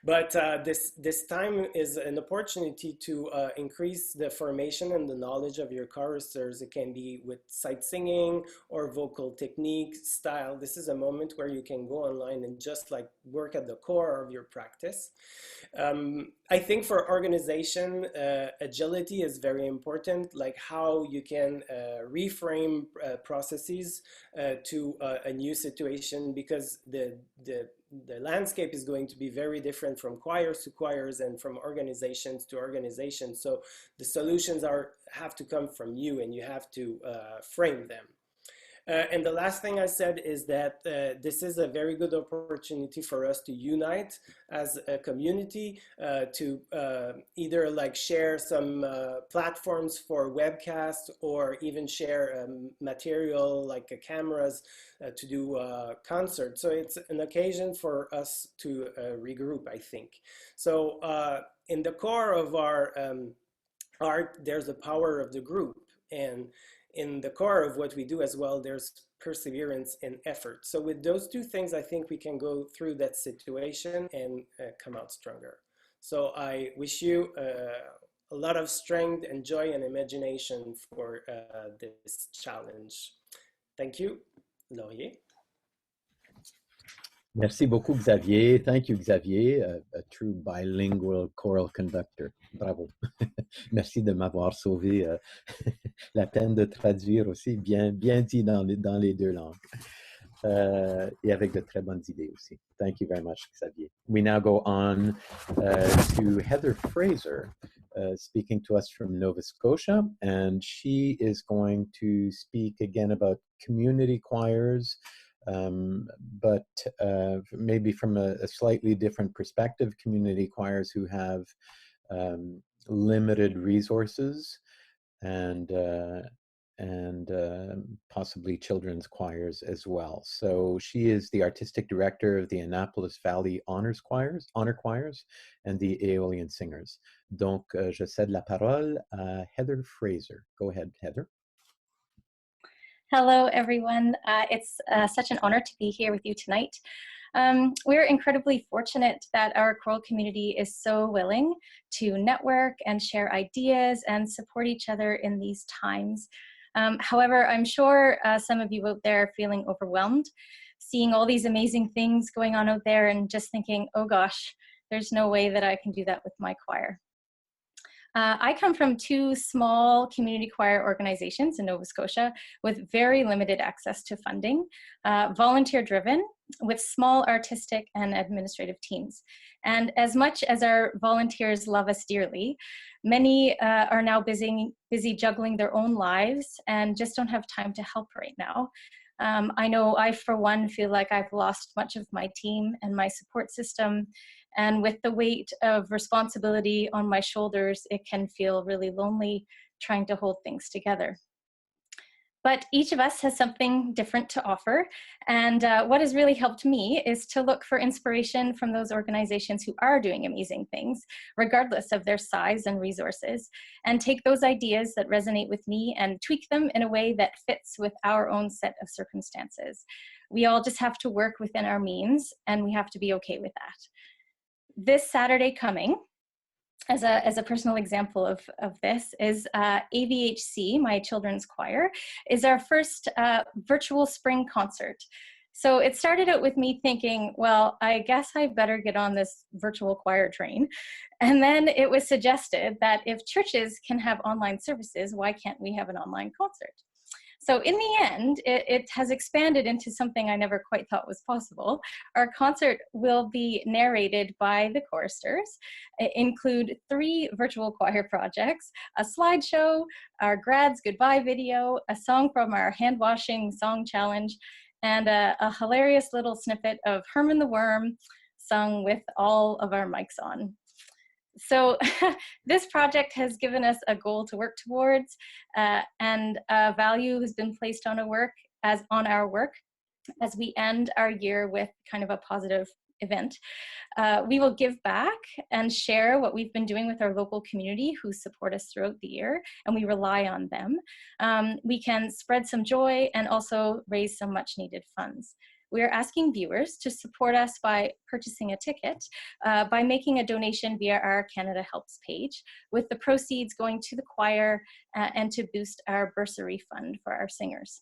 but this time is an opportunity to increase the formation and the knowledge of your choristers. It can be with sight singing or vocal technique, style. This is a moment where you can go online and just like work at the core of your practice. I think for organization, agility is very important, like how you can reframe processes to a new situation, because the landscape is going to be very different from choirs to choirs and from organizations to organizations. So the solutions have to come from you, and you have to frame them. And the last thing I said is that this is a very good opportunity for us to unite as a community, to either like share some platforms for webcasts, or even share material like cameras to do concerts. So it's an occasion for us to regroup, I think. So in the core of our art, there's the power of the group, and in the core of what we do as well, there's perseverance and effort. So with those two things, I think we can go through that situation and come out stronger. So I wish you a lot of strength and joy and imagination for this challenge. Thank you, Laurier. Merci beaucoup, Xavier. Thank you, Xavier, a true bilingual choral conductor. Bravo. Merci de m'avoir sauvé la peine de traduire aussi, bien dit dans les deux langues. Et avec de très bonnes idées aussi. Thank you very much, Xavier. We now go on to Heather Fraser, speaking to us from Nova Scotia, and she is going to speak again about community choirs, but maybe from a slightly different perspective, community choirs who have limited resources, and possibly children's choirs as well. So she is the artistic director of the Annapolis Valley Honor Choirs, and the Aeolian Singers. Donc, je cède la parole à Heather Fraser. Go ahead, Heather. Hello, everyone. It's such an honor to be here with you tonight. We're incredibly fortunate that our choral community is so willing to network and share ideas and support each other in these times. However, I'm sure some of you out there are feeling overwhelmed, seeing all these amazing things going on out there and just thinking, oh gosh, there's no way that I can do that with my choir. I come from two small community choir organizations in Nova Scotia with very limited access to funding, volunteer driven, with small artistic and administrative teams. And as much as our volunteers love us dearly, many are now busy juggling their own lives and just don't have time to help right now. I know I, for one, feel like I've lost much of my team and my support system. And with the weight of responsibility on my shoulders, it can feel really lonely trying to hold things together. But each of us has something different to offer. And what has really helped me is to look for inspiration from those organizations who are doing amazing things, regardless of their size and resources, and take those ideas that resonate with me and tweak them in a way that fits with our own set of circumstances. We all just have to work within our means, and we have to be okay with that. This Saturday coming, as a personal example of this, is AVHC, my children's choir, is our first virtual spring concert. So it started out with me thinking, well, I guess I better get on this virtual choir train. And then it was suggested that if churches can have online services, why can't we have an online concert? So in the end, it has expanded into something I never quite thought was possible. Our concert will be narrated by the choristers, include 3 virtual choir projects, a slideshow, our grads goodbye video, a song from our hand washing song challenge, and a hilarious little snippet of Herman the Worm sung with all of our mics on. So this project has given us a goal to work towards, and a value has been placed on our work as we end our year with kind of a positive event. We will give back and share what we've been doing with our local community who support us throughout the year, and we rely on them. We can spread some joy and also raise some much needed funds. We are asking viewers to support us by purchasing a ticket, by making a donation via our Canada Helps page, with the proceeds going to the choir and to boost our bursary fund for our singers.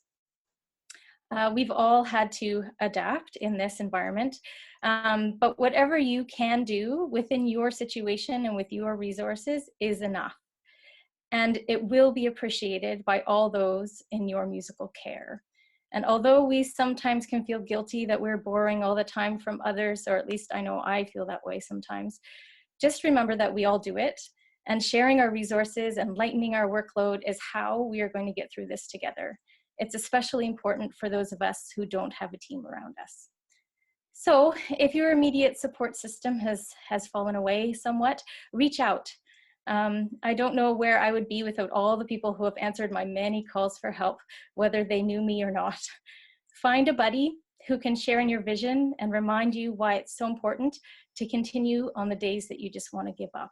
We've all had to adapt in this environment, but whatever you can do within your situation and with your resources is enough. And it will be appreciated by all those in your musical care. And although we sometimes can feel guilty that we're borrowing all the time from others, or at least I know I feel that way sometimes, just remember that we all do it, and sharing our resources and lightening our workload is how we are going to get through this together. It's especially important for those of us who don't have a team around us. So if your immediate support system has fallen away somewhat, reach out. I don't know where I would be without all the people who have answered my many calls for help, whether they knew me or not. Find a buddy who can share in your vision and remind you why it's so important to continue on the days that you just want to give up.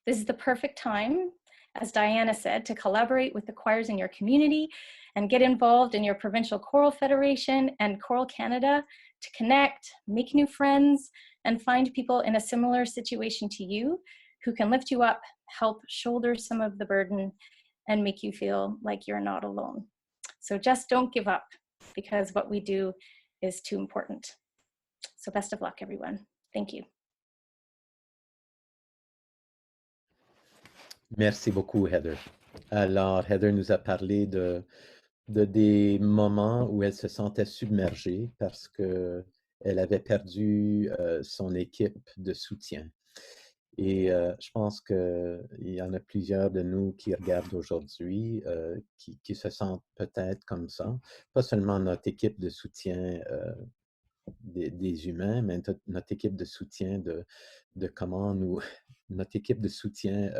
This is the perfect time, as Diana said, to collaborate with the choirs in your community and get involved in your provincial choral federation and Choral Canada to connect, make new friends, and find people in a similar situation to you who can lift you up, help shoulder some of the burden, and make you feel like you're not alone. So just don't give up, because what we do is too important. So best of luck, everyone. Thank you. Merci beaucoup, Heather. Alors, Heather nous a parlé de des moments où elle se sentait submergée parce qu'elle avait perdu son équipe de soutien. Et je pense qu'il y en a plusieurs de nous qui regardent aujourd'hui, qui se sentent peut-être comme ça. Pas seulement notre équipe de soutien des humains, mais notre équipe de soutien de comment nous... notre équipe de soutien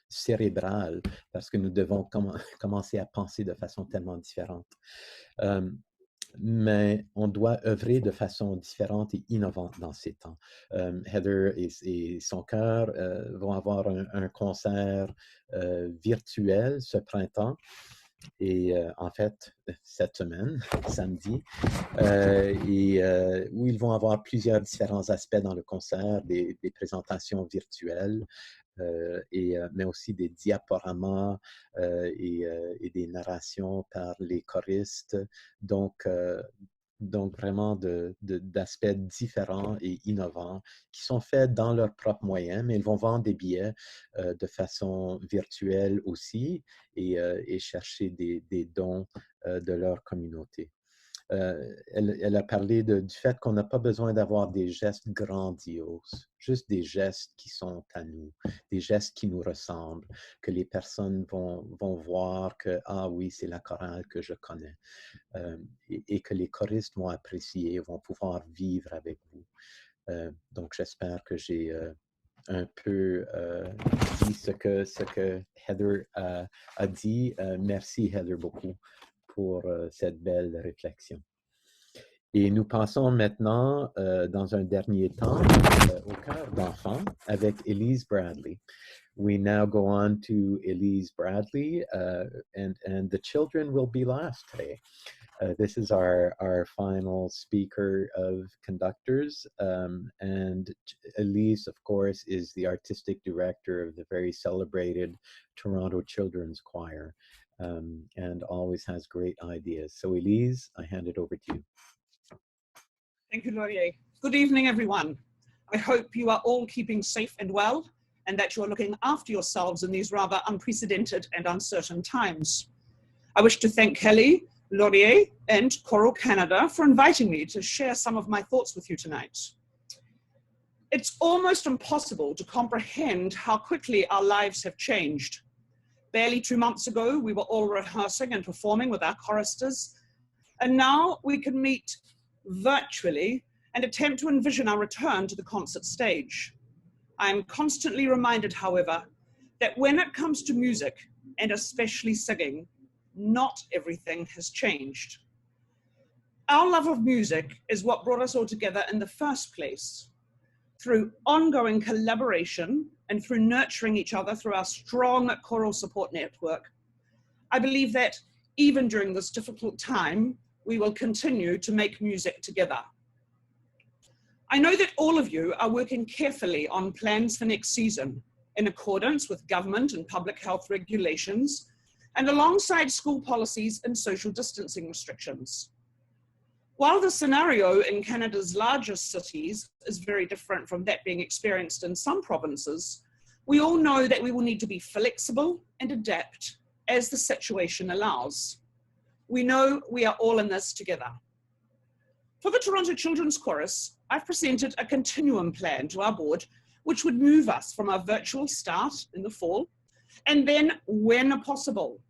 cérébral, parce que nous devons commencer à penser de façon tellement différente. Mais on doit œuvrer de façon différente et innovante dans ces temps. Heather et son chœur vont avoir un concert virtuel ce printemps, et en fait, cette semaine, samedi, où ils vont avoir plusieurs différents aspects dans le concert, des présentations virtuelles, mais aussi des diaporamas et des narrations par les choristes. Donc vraiment d'aspects différents et innovants qui sont faits dans leurs propres moyens, mais ils vont vendre des billets de façon virtuelle aussi et chercher des dons de leur communauté. Elle a parlé du fait qu'on n'a pas besoin d'avoir des gestes grandioses, juste des gestes qui sont à nous, des gestes qui nous ressemblent, que les personnes vont voir que, ah oui, c'est la chorale que je connais, et que les choristes vont apprécier, vont pouvoir vivre avec vous. Donc, j'espère que j'ai un peu dit ce que Heather a dit. Merci, Heather, beaucoup pour cette belle réflexion. Et nous passons maintenant, dans un dernier temps, au cœur d'enfant avec Elise Bradley. We now go on to Elise Bradley, and the children will be last today. This is our final speaker of conductors, and Elise, of course, is the artistic director of the very celebrated Toronto Children's Choir, and always has great ideas. So Elise, I hand it over to you. Thank you, Laurier. Good evening, everyone. I hope you are all keeping safe and well, and that you're looking after yourselves in these rather unprecedented and uncertain times. I wish to thank Kellie, Laurier, and Choral Canada for inviting me to share some of my thoughts with you tonight. It's almost impossible to comprehend how quickly our lives have changed. Barely 2 months ago, we were all rehearsing and performing with our choristers, and now we can meet virtually and attempt to envision our return to the concert stage. I am constantly reminded, however, that when it comes to music, and especially singing, not everything has changed. Our love of music is what brought us all together in the first place. Through ongoing collaboration and through nurturing each other through our strong choral support network, I believe that even during this difficult time, we will continue to make music together. I know that all of you are working carefully on plans for next season in accordance with government and public health regulations and alongside school policies and social distancing restrictions. While the scenario in Canada's largest cities is very different from that being experienced in some provinces, we all know that we will need to be flexible and adapt as the situation allows. We know we are all in this together. For the Toronto Children's Chorus, I've presented a continuum plan to our board, which would move us from our virtual start in the fall, and then when possible,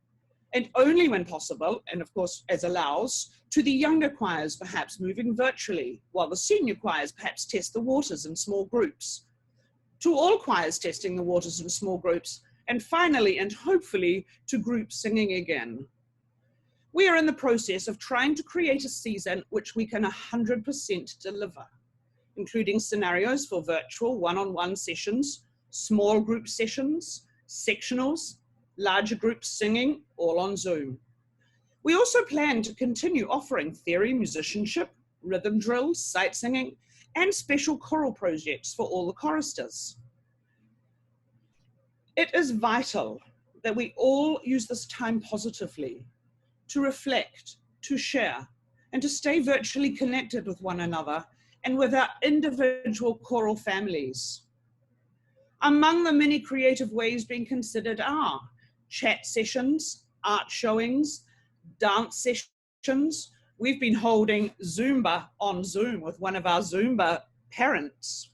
and only when possible, and of course as allows, to the younger choirs perhaps moving virtually, while the senior choirs perhaps test the waters in small groups, to all choirs testing the waters in small groups, and finally and hopefully to group singing again. We are in the process of trying to create a season which we can 100% deliver, including scenarios for virtual one-on-one sessions, small group sessions, sectionals, larger groups singing, all on Zoom. We also plan to continue offering theory, musicianship, rhythm drills, sight singing, and special choral projects for all the choristers. It is vital that we all use this time positively, to reflect, to share, and to stay virtually connected with one another and with our individual choral families. Among the many creative ways being considered are chat sessions, art showings, dance sessions. We've been holding Zumba on Zoom with one of our Zumba parents,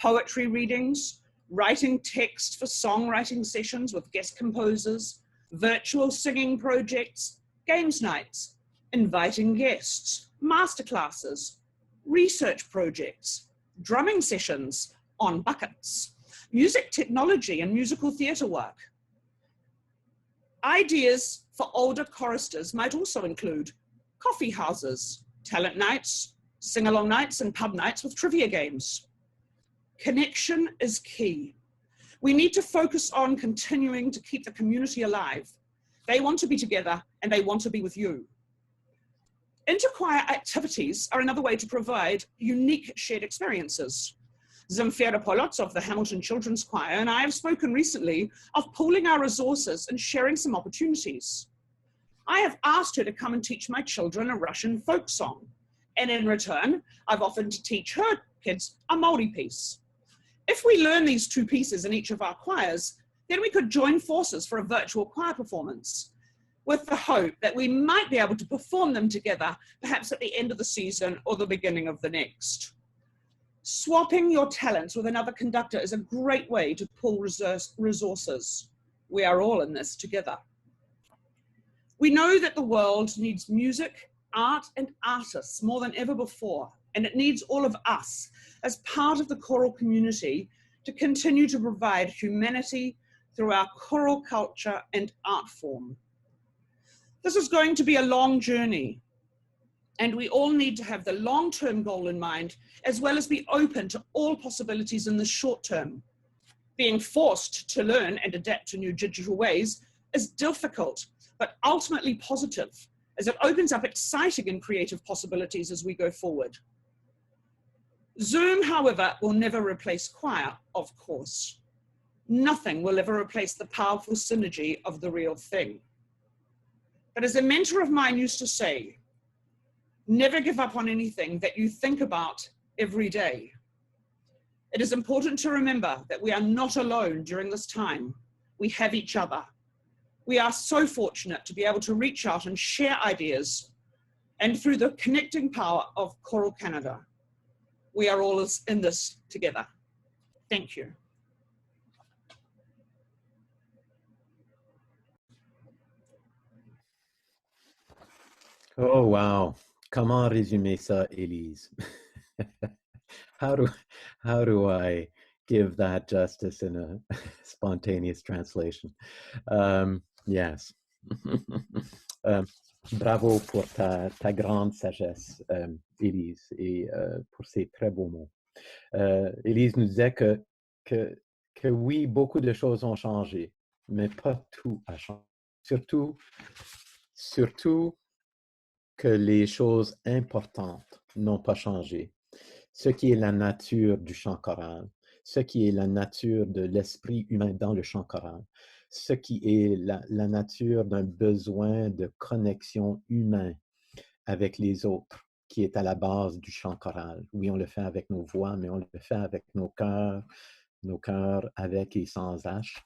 poetry readings, writing text for songwriting sessions with guest composers, virtual singing projects, games nights, inviting guests, masterclasses, research projects, drumming sessions on buckets, music technology and musical theatre work. Ideas for older choristers might also include coffee houses, talent nights, sing-along nights and pub nights with trivia games. Connection is key. We need to focus on continuing to keep the community alive. They want to be together and they want to be with you. Interchoir activities are another way to provide unique shared experiences. Zamfira Polotz of the Hamilton Children's Choir and I have spoken recently of pooling our resources and sharing some opportunities. I have asked her to come and teach my children a Russian folk song, and in return, I've offered to teach her kids a Māori piece. If we learn these two pieces in each of our choirs, then we could join forces for a virtual choir performance. with the hope that we might be able to perform them together, perhaps at the end of the season or the beginning of the next. Swapping your talents with another conductor is a great way to pool resources. We are all in this together. We know that the world needs music, art, and artists more than ever before, and it needs all of us as part of the choral community to continue to provide humanity through our choral culture and art form. This is going to be a long journey, and we all need to have the long-term goal in mind, as well as be open to all possibilities in the short term. Being forced to learn and adapt to new digital ways is difficult, but ultimately positive, as it opens up exciting and creative possibilities as we go forward. Zoom, however, will never replace choir, of course. Nothing will ever replace the powerful synergy of the real thing. But as a mentor of mine used to say, never give up on anything that you think about every day. It is important to remember that we are not alone during this time. We have each other. We are so fortunate to be able to reach out and share ideas, and through the connecting power of Choral Canada, we are all in this together. Thank you. Oh, wow. Comment résumer ça, Elise? How do I give that justice in a spontaneous translation? Yes. Bravo pour ta grande sagesse, Elise, et pour ces très beaux mots. Elise nous disait que oui, beaucoup de choses ont changé, mais pas tout a changé. Surtout que les choses importantes n'ont pas changé. Ce qui est la nature du chant choral, ce qui est la nature de l'esprit humain dans le chant choral, ce qui est la nature d'un besoin de connexion humain avec les autres, qui est à la base du chant choral. Oui, on le fait avec nos voix, mais on le fait avec nos cœurs avec et sans H.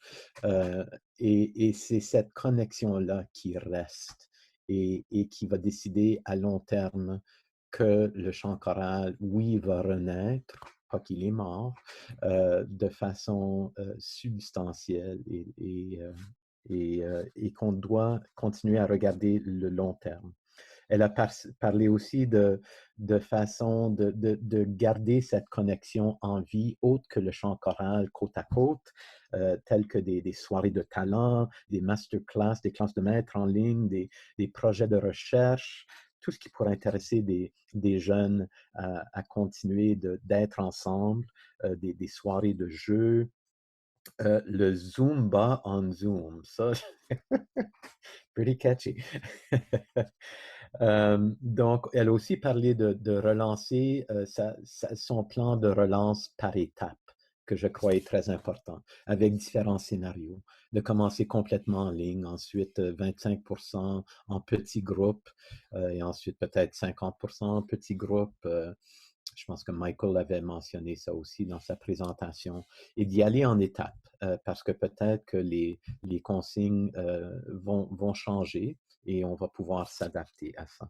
Et c'est cette connexion-là qui reste et qui va décider à long terme que le chant choral, oui, va renaître, pas qu'il est mort, de façon substantielle et qu'on doit continuer à regarder le long terme. Elle a parlé aussi de façon de garder cette connexion en vie autre que le chant choral côte à côte, telles que des soirées de talent, des masterclass, des classes de maître en ligne, des projets de recherche, tout ce qui pourrait intéresser des jeunes à continuer d'être ensemble, des soirées de jeu, le Zumba on Zoom, ça, pretty catchy. Donc, elle a aussi parlé de relancer son plan de relance par étapes, que je crois est très important, avec différents scénarios. De commencer complètement en ligne, ensuite 25% en petits groupes, et ensuite peut-être 50% en petits groupes. Je pense que Michael avait mentionné ça aussi dans sa présentation, et d'y aller en étapes, parce que peut-être que les consignes vont changer et on va pouvoir s'adapter à ça.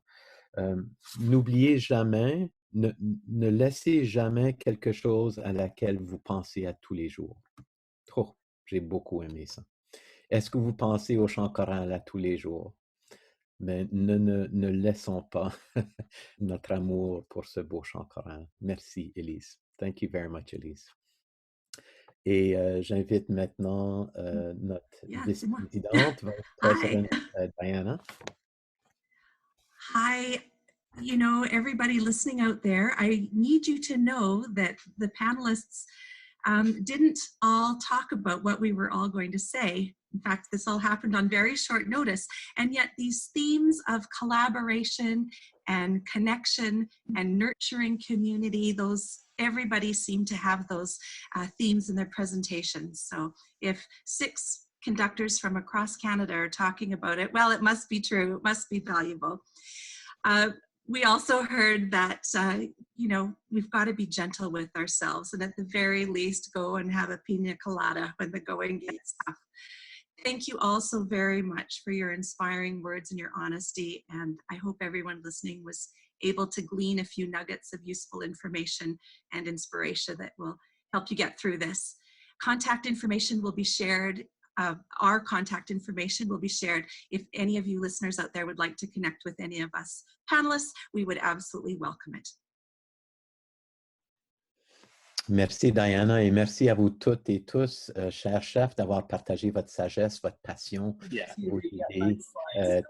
N'oubliez jamais, ne laissez jamais quelque chose à laquelle vous pensez à tous les jours. Oh, j'ai beaucoup aimé ça. Est-ce que vous pensez au chant choral à tous les jours? Mais ne laissons pas notre amour pour ce beau chant choral. Merci, Elise. Thank you very much, Elise. Et j'invite maintenant notre vice-présidente, votre présidente, Diana. Hi, you know, everybody listening out there, I need you to know that the panelists didn't all talk about what we were all going to say. In fact, this all happened on very short notice, and yet these themes of collaboration and connection and nurturing community, everybody seemed to have those themes in their presentations. So if 6 conductors from across Canada are talking about it, well, it must be true, it must be valuable. We also heard that, you know, we've got to be gentle with ourselves and at the very least go and have a pina colada when the going gets tough. Thank you all so very much for your inspiring words and your honesty. And I hope everyone listening was able to glean a few nuggets of useful information and inspiration that will help you get through this. Contact information will be shared. Our contact information will be shared. If any of you listeners out there would like to connect with any of us panelists, we would absolutely welcome it. Merci Diana et merci à vous toutes et tous, chers chefs, d'avoir partagé votre sagesse, votre passion, vos idées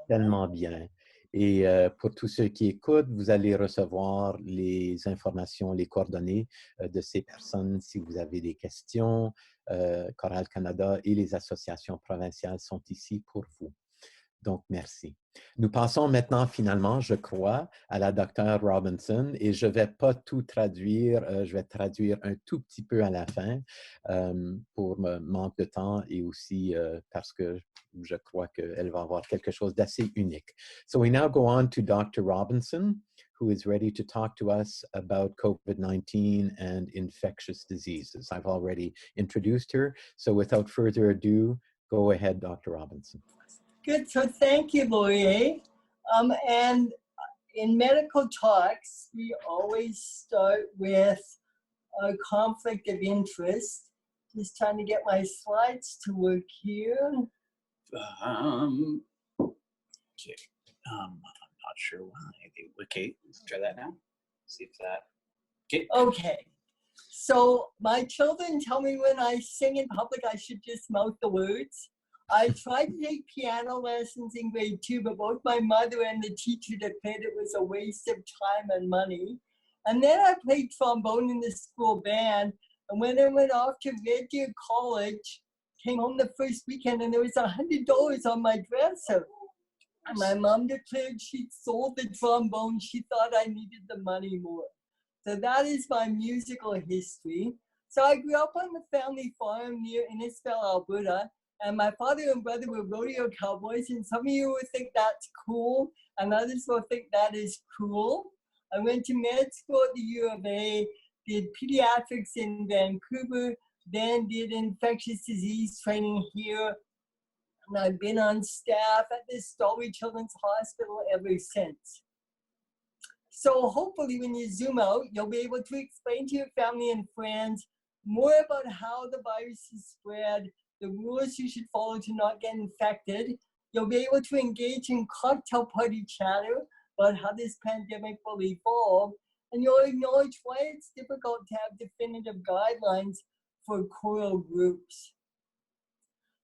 tellement bien. Et pour tous ceux qui écoutent, vous allez recevoir les informations, les coordonnées de ces personnes si vous avez des questions. Choral Canada et les associations provinciales sont ici pour vous. Donc, merci. Nous passons maintenant, finalement, je crois, à la docteure Robinson et je ne vais pas tout traduire, je vais traduire un tout petit peu à la fin pour manque de temps et aussi parce que je crois qu'elle va avoir quelque chose d'assez unique. So we now go on to Dr. Robinson, who is ready to talk to us about COVID-19 and infectious diseases. I've already introduced her, so without further ado, go ahead, Dr. Robinson. Good, so thank you, Laurier. And in medical talks, we always start with a conflict of interest. Just trying to get my slides to work here. Okay, I'm not sure why. Okay, let's try that now. See if that, okay. Okay, so my children tell me when I sing in public, I should just mouth the words. I tried to take piano lessons in grade 2, but both my mother and the teacher declared it was a waste of time and money. And then I played trombone in the school band. And when I went off to Red Deer College, came home the first weekend and there was $100 on my dresser. And my mom declared she'd sold the trombone. She thought I needed the money more. So that is my musical history. So I grew up on the family farm near Innisfil, Alberta. And my father and brother were rodeo cowboys, and some of you will think that's cool, and others will think that is cruel. I went to med school at the U of A, did pediatrics in Vancouver, then did infectious disease training here, and I've been on staff at the Stollery Children's Hospital ever since. So hopefully when you zoom out, you'll be able to explain to your family and friends more about how the virus is spread, the rules you should follow to not get infected. You'll be able to engage in cocktail party chatter about how this pandemic will evolve, and you'll acknowledge why it's difficult to have definitive guidelines for choral groups.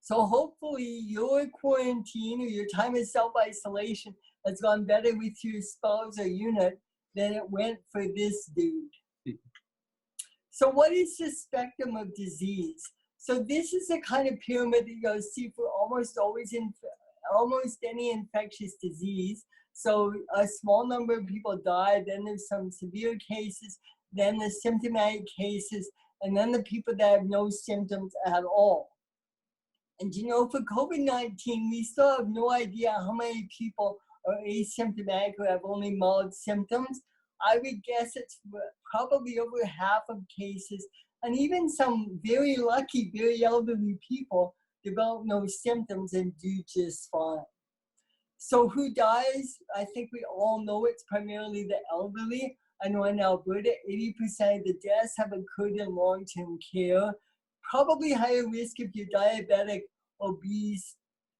So hopefully your quarantine or your time of self-isolation has gone better with your spouse or unit than it went for this dude. So what is the spectrum of disease? So this is the kind of pyramid that you'll see for almost any infectious disease. So a small number of people die, then there's some severe cases, then the symptomatic cases, and then the people that have no symptoms at all. And you know, for COVID-19, we still have no idea how many people are asymptomatic or have only mild symptoms. I would guess it's probably over half of cases. And even some very lucky, very elderly people develop no symptoms and do just fine. So who dies? I think we all know it's primarily the elderly. I know in Alberta, 80% of the deaths have occurred in long-term care. Probably higher risk if you're diabetic, obese,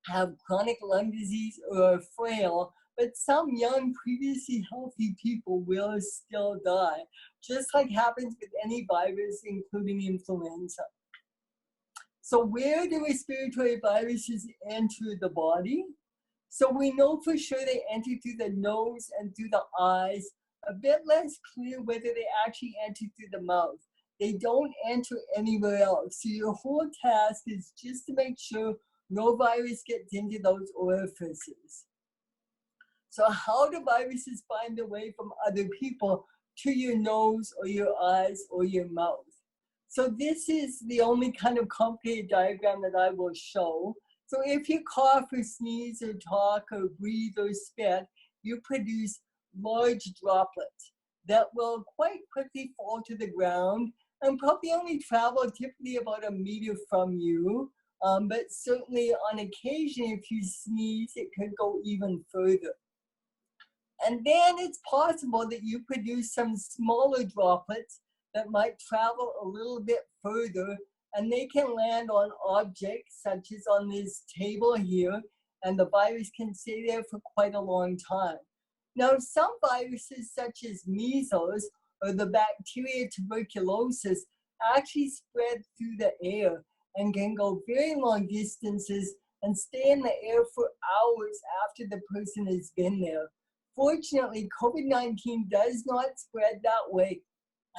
have chronic lung disease, or are frail. But some young, previously healthy people will still die, just like happens with any virus, including influenza. So where do respiratory viruses enter the body? So we know for sure they enter through the nose and through the eyes. A bit less clear whether they actually enter through the mouth. They don't enter anywhere else. So your whole task is just to make sure no virus gets into those orifices. So how do viruses find their way from other people to your nose or your eyes or your mouth? So this is the only kind of complicated diagram that I will show. So if you cough or sneeze or talk or breathe or spit, you produce large droplets that will quite quickly fall to the ground and probably only travel typically about 1 meter from you. But certainly on occasion, if you sneeze, it could go even further. And then it's possible that you produce some smaller droplets that might travel a little bit further, and they can land on objects such as on this table here, and the virus can stay there for quite a long time. Now, some viruses such as measles or the bacteria tuberculosis actually spread through the air and can go very long distances and stay in the air for hours after the person has been there. Fortunately, COVID-19 does not spread that way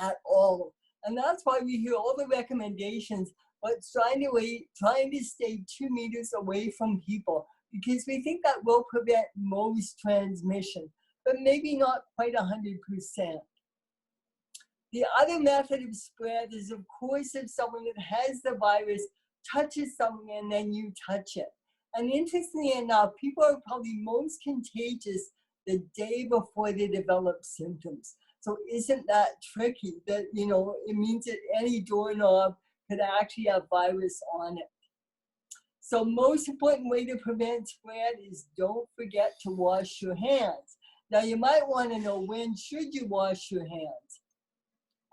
at all. And that's why we hear all the recommendations, but trying to stay 2 meters away from people, because we think that will prevent most transmission, but maybe not quite 100%. The other method of spread is, of course, if someone that has the virus touches someone and then you touch it. And interestingly enough, people are probably most contagious the day before they develop symptoms. So isn't that tricky that, you know, it means that any doorknob could actually have virus on it. So most important way to prevent spread is don't forget to wash your hands. Now you might want to know, when should you wash your hands?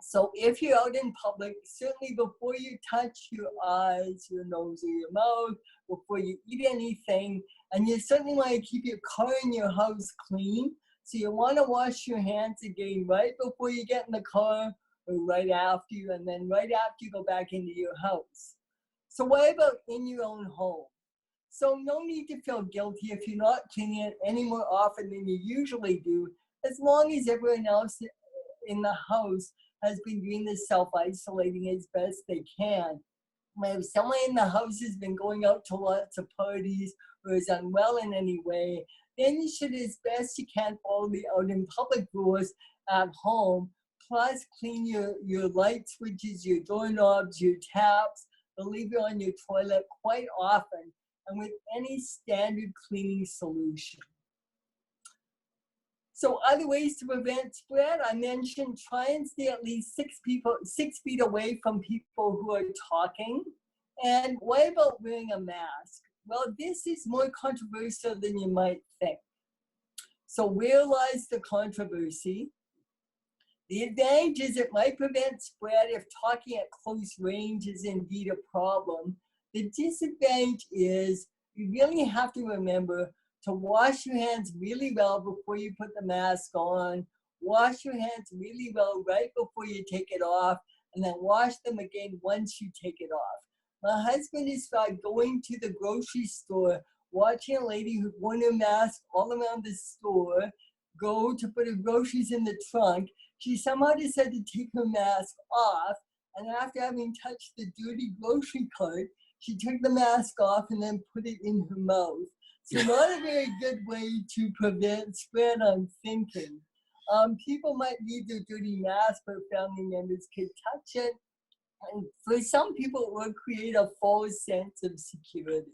So if you're out in public, certainly before you touch your eyes, your nose, or your mouth, before you eat anything, and you certainly want to keep your car and your house clean. So you want to wash your hands again right before you get in the car, or right after you, and then right after you go back into your house. So what about in your own home? So no need to feel guilty if you're not cleaning it any more often than you usually do, as long as everyone else in the house has been doing this self-isolating as best they can. If someone in the house has been going out to lots of parties or is unwell in any way, then you should, as best you can, follow the out in public rules at home, plus clean your light switches, your doorknobs, your taps, the lever on your toilet quite often, and with any standard cleaning solution. So other ways to prevent spread, I mentioned try and stay at least 6 feet away from people who are talking. And what about wearing a mask? Well, this is more controversial than you might think. So where lies the controversy? The advantage is it might prevent spread if talking at close range is indeed a problem. The disadvantage is you really have to remember to wash your hands really well before you put the mask on, wash your hands really well right before you take it off, and then wash them again once you take it off. My husband has started going to the grocery store, watching a lady who worn her mask all around the store, go to put her groceries in the trunk. She somehow decided to take her mask off, and after having touched the dirty grocery cart, she took the mask off and then put it in her mouth. So not a very good way to prevent spread, I'm thinking. People might leave their dirty mask, but family members could touch it. And for some people, it will create a false sense of security.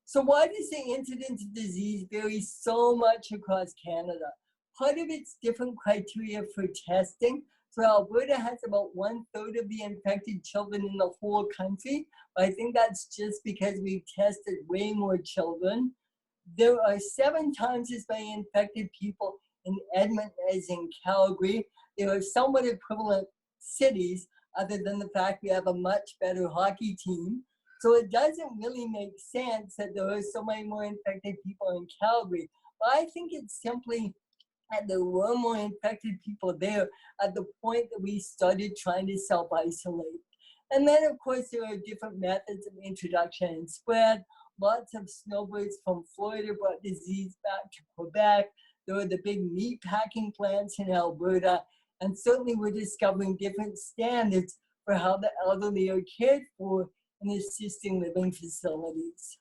So why does the incidence of disease vary so much across Canada? Part of it's different criteria for testing. So Alberta has about 1/3 of the infected children in the whole country. But I think that's just because we've tested way more children. There are 7 times as many infected people in Edmonton as in Calgary. There are somewhat equivalent cities, other than the fact we have a much better hockey team. So it doesn't really make sense that there are so many more infected people in Calgary. But I think it's simply that there were more infected people there at the point that we started trying to self-isolate. And then, of course, there are different methods of introduction and spread. Lots of snowbirds from Florida brought disease back to Quebec. There are the big meat packing plants in Alberta. And certainly we're discovering different standards for how the elderly are cared for in assisted living facilities.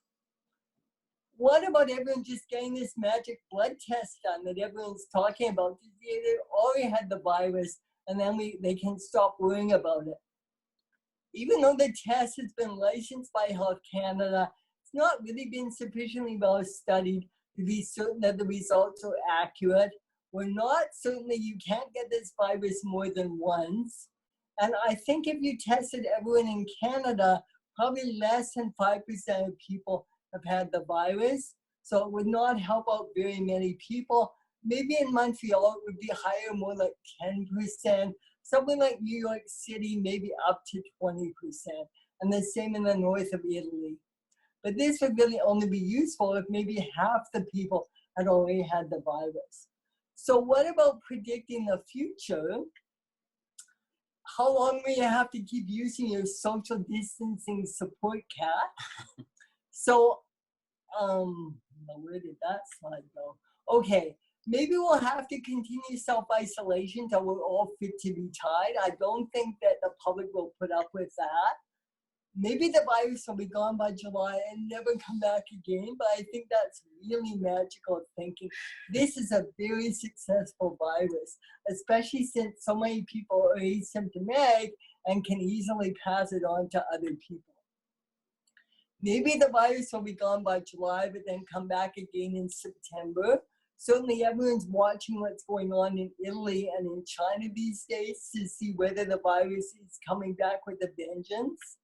What about everyone just getting this magic blood test done that everyone's talking about? They already had the virus, and then they can stop worrying about it. Even though the test has been licensed by Health Canada, it's not really been sufficiently well studied to be certain that the results are accurate. We're not certain that you can't get this virus more than once. And I think if you tested everyone in Canada, Probably less than 5% of people have had the virus. So it would not help out very many people. Maybe in Montreal, it would be higher, more like 10%. Something like New York City, maybe up to 20%. And the same in the north of Italy. But this would really only be useful if maybe half the people had already had the virus. So what about predicting the future? How long will you have to keep using your social distancing support cat? So, where did that slide go? Okay, maybe we'll have to continue self-isolation until we're all fit to be tied. I don't think that the public will put up with that. Maybe the virus will be gone by July and never come back again, but I think that's really magical thinking. This is a very successful virus, especially since so many people are asymptomatic and can easily pass it on to other people. Maybe the virus will be gone by July, but then come back again in September. Certainly everyone's watching what's going on in Italy and in China these days to see whether the virus is coming back with a vengeance.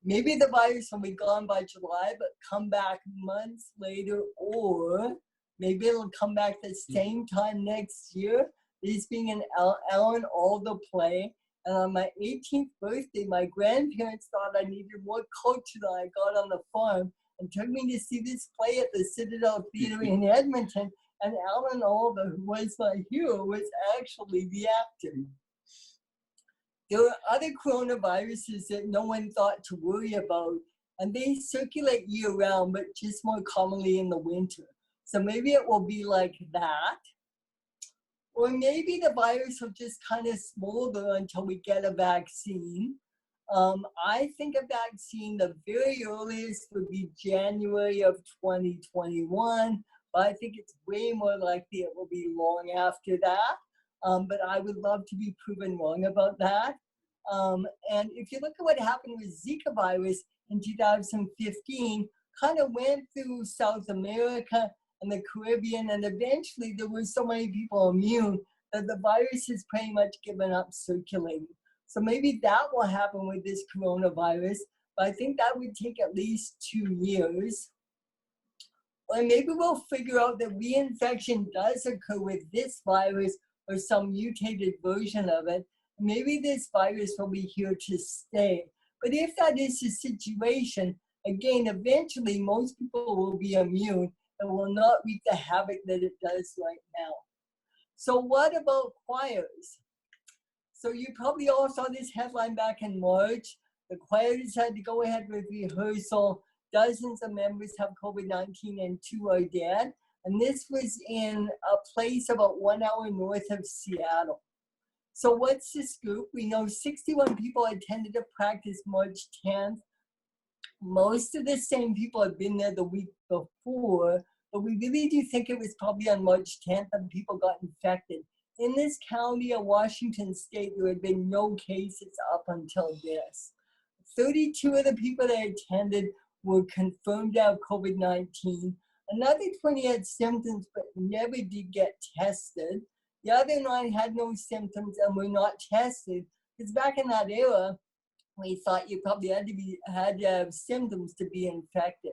Maybe the virus will be gone by July, but come back months later, or maybe it'll come back the same time next year. This being an Alan Alda play. And on my 18th birthday, my grandparents thought I needed more culture than I got on the farm and took me to see this play at the Citadel Theatre in Edmonton. And Alan Alda, who was my hero, was actually the actor. There are other coronaviruses that no one thought to worry about, and they circulate year-round, but just more commonly in the winter. So maybe it will be like that. Or maybe the virus will just kind of smolder until we get a vaccine. I think a vaccine, the very earliest would be January of 2021, but I think it's way more likely it will be long after that. But I would love to be proven wrong about that. And if you look at what happened with Zika virus in 2015, kind of went through South America and the Caribbean, and eventually there were so many people immune that the virus has pretty much given up circulating. So maybe that will happen with this coronavirus, but I think that would take at least 2 years. Or maybe we'll figure out that reinfection does occur with this virus or some mutated version of it. Maybe this virus will be here to stay. But if that is the situation, again, eventually most people will be immune and will not wreak the havoc that it does right now. So what about choirs? So you probably all saw this headline back in March. The choir decided to go ahead with rehearsal. Dozens of members have COVID-19 and 2 are dead. And this was in a place about 1 hour north of Seattle. So what's the scoop? We know 61 people attended a practice March 10th. Most of the same people had been there the week before, but we really do think it was probably on March 10th that people got infected. In this county of Washington State, there had been no cases up until this. 32 of the people that attended were confirmed to have COVID-19. Another 20 had symptoms but never did get tested. The other 9 had no symptoms and were not tested, because back in that era, we thought you probably had to have symptoms to be infected.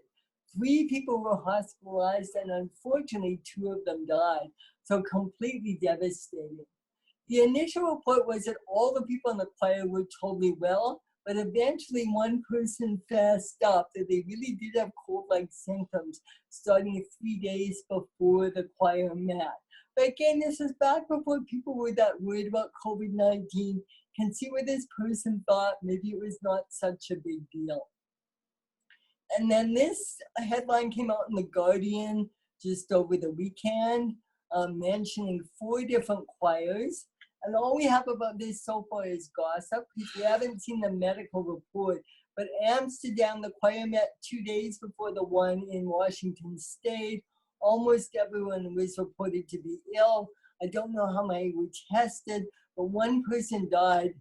3 people were hospitalized, and unfortunately 2 of them died. So completely devastating. The initial report was that all the people in the choir were totally well, but eventually one person fessed up that they really did have cold-like symptoms starting 3 days before the choir met. But again, this is back before people were that worried about COVID-19. Can see where this person thought maybe it was not such a big deal. And then this headline came out in The Guardian just over the weekend, mentioning 4 different choirs. And all we have about this so far is gossip, because we haven't seen the medical report. But Amsterdam, the choir met 2 days before the one in Washington State. Almost everyone was reported to be ill. I don't know how many were tested, but 1 person died,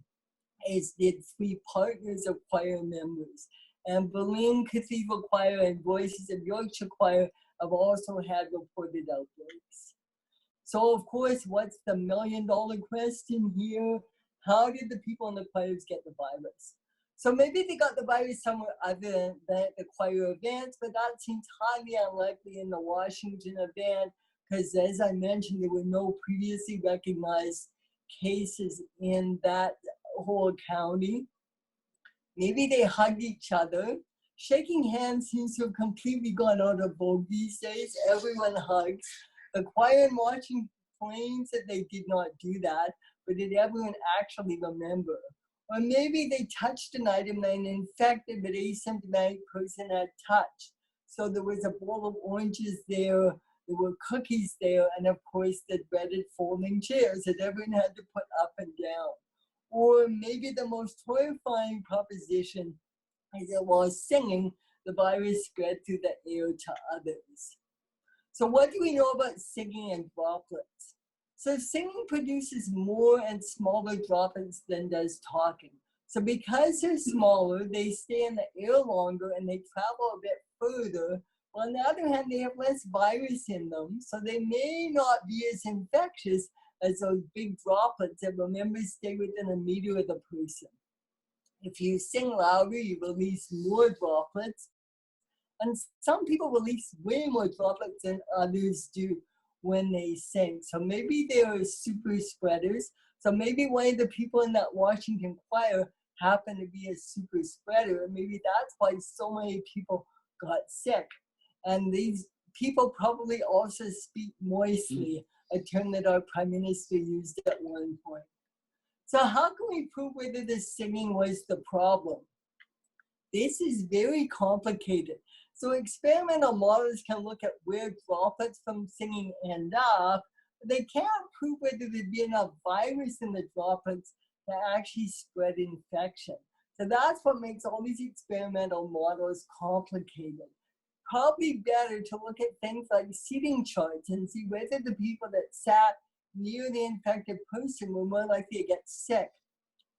as did 3 partners of choir members. And Berlin Cathedral Choir and Voices of Yorkshire Choir have also had reported outbreaks. So of course, what's the $1 million question here? How did the people in the choirs get the virus? So maybe they got the virus somewhere other than the choir events, but that seems highly unlikely in the Washington event, because as I mentioned, there were no previously recognized cases in that whole county. Maybe they hugged each other. Shaking hands seems to have completely gone out of vogue these days. Everyone hugs. The choir in Washington claims that they did not do that, but did everyone actually remember? Or maybe they touched an item that an infected but asymptomatic person had touched. So there was a bowl of oranges there, there were cookies there, and of course the dreaded folding chairs that everyone had to put up and down. Or maybe the most horrifying proposition is that while singing, the virus spread through the air to others. So what do we know about singing and droplets? So singing produces more and smaller droplets than does talking. So because they're smaller, they stay in the air longer and they travel a bit further. Well, on the other hand, they have less virus in them, so they may not be as infectious as those big droplets that, remember, stay within a meter of the person. If you sing louder, you release more droplets. And some people release way more droplets than others do when they sing. So maybe they are super spreaders. So maybe one of the people in that Washington choir happened to be a super spreader. And maybe that's why so many people got sick. And these people probably also speak moistly, a term that our Prime Minister used at one point. So how can we prove whether the singing was the problem? This is very complicated. So experimental models can look at where droplets from singing end up, but they can't prove whether there'd be enough virus in the droplets to actually spread infection. So that's what makes all these experimental models complicated. Probably better to look at things like seating charts and see whether the people that sat near the infected person were more likely to get sick.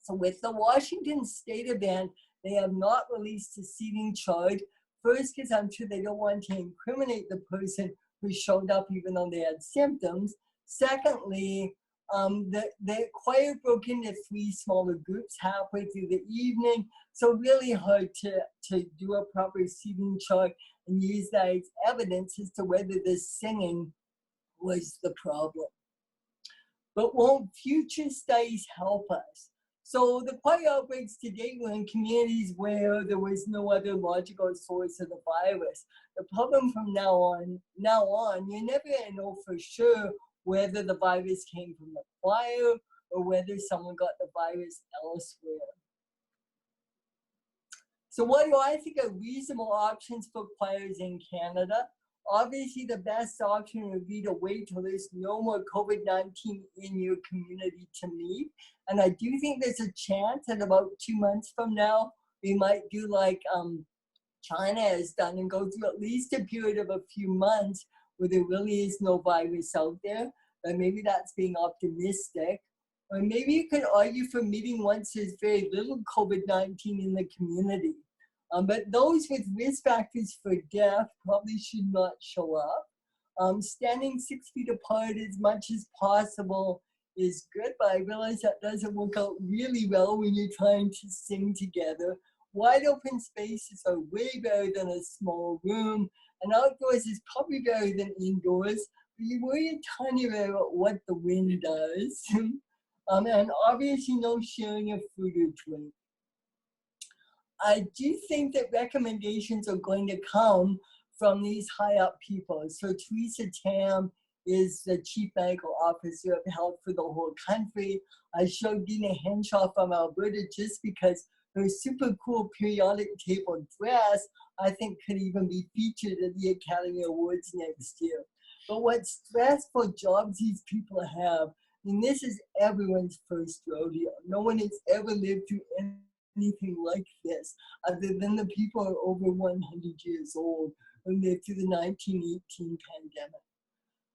So with the Washington State event, they have not released a seating chart. First, because I'm sure they don't want to incriminate the person who showed up even though they had symptoms. Secondly, the choir broke into 3 smaller groups halfway through the evening, so really hard to do a proper seating chart and use that as evidence as to whether the singing was the problem. But won't future studies help us? So the choir outbreaks to date were in communities where there was no other logical source of the virus. The problem from now on, you're never gonna know for sure whether the virus came from the choir or whether someone got the virus elsewhere. So what do I think are reasonable options for choirs in Canada? Obviously, the best option would be to wait till there's no more COVID-19 in your community to meet. And I do think there's a chance that about 2 months from now, we might do like China has done and go through at least a period of a few months where there really is no virus out there. But maybe that's being optimistic. Or maybe you could argue for meeting once there's very little COVID-19 in the community. But those with risk factors for death probably should not show up. Standing 6 feet apart as much as possible is good, but I realize that doesn't work out really well when you're trying to sing together. Wide open spaces are way better than a small room, and outdoors is probably better than indoors, but you worry a tiny bit about what the wind does. And obviously no sharing of food or drink. I do think that recommendations are going to come from these high up people. So Theresa Tam is the Chief Medical Officer of Health for the whole country. I showed Dina Henshaw from Alberta just because her super cool periodic table dress, I think, could even be featured at the Academy Awards next year. But what stressful jobs these people have, I mean, this is everyone's first rodeo. No one has ever lived through anything like this, other than the people who are over 100 years old who lived through the 1918 pandemic.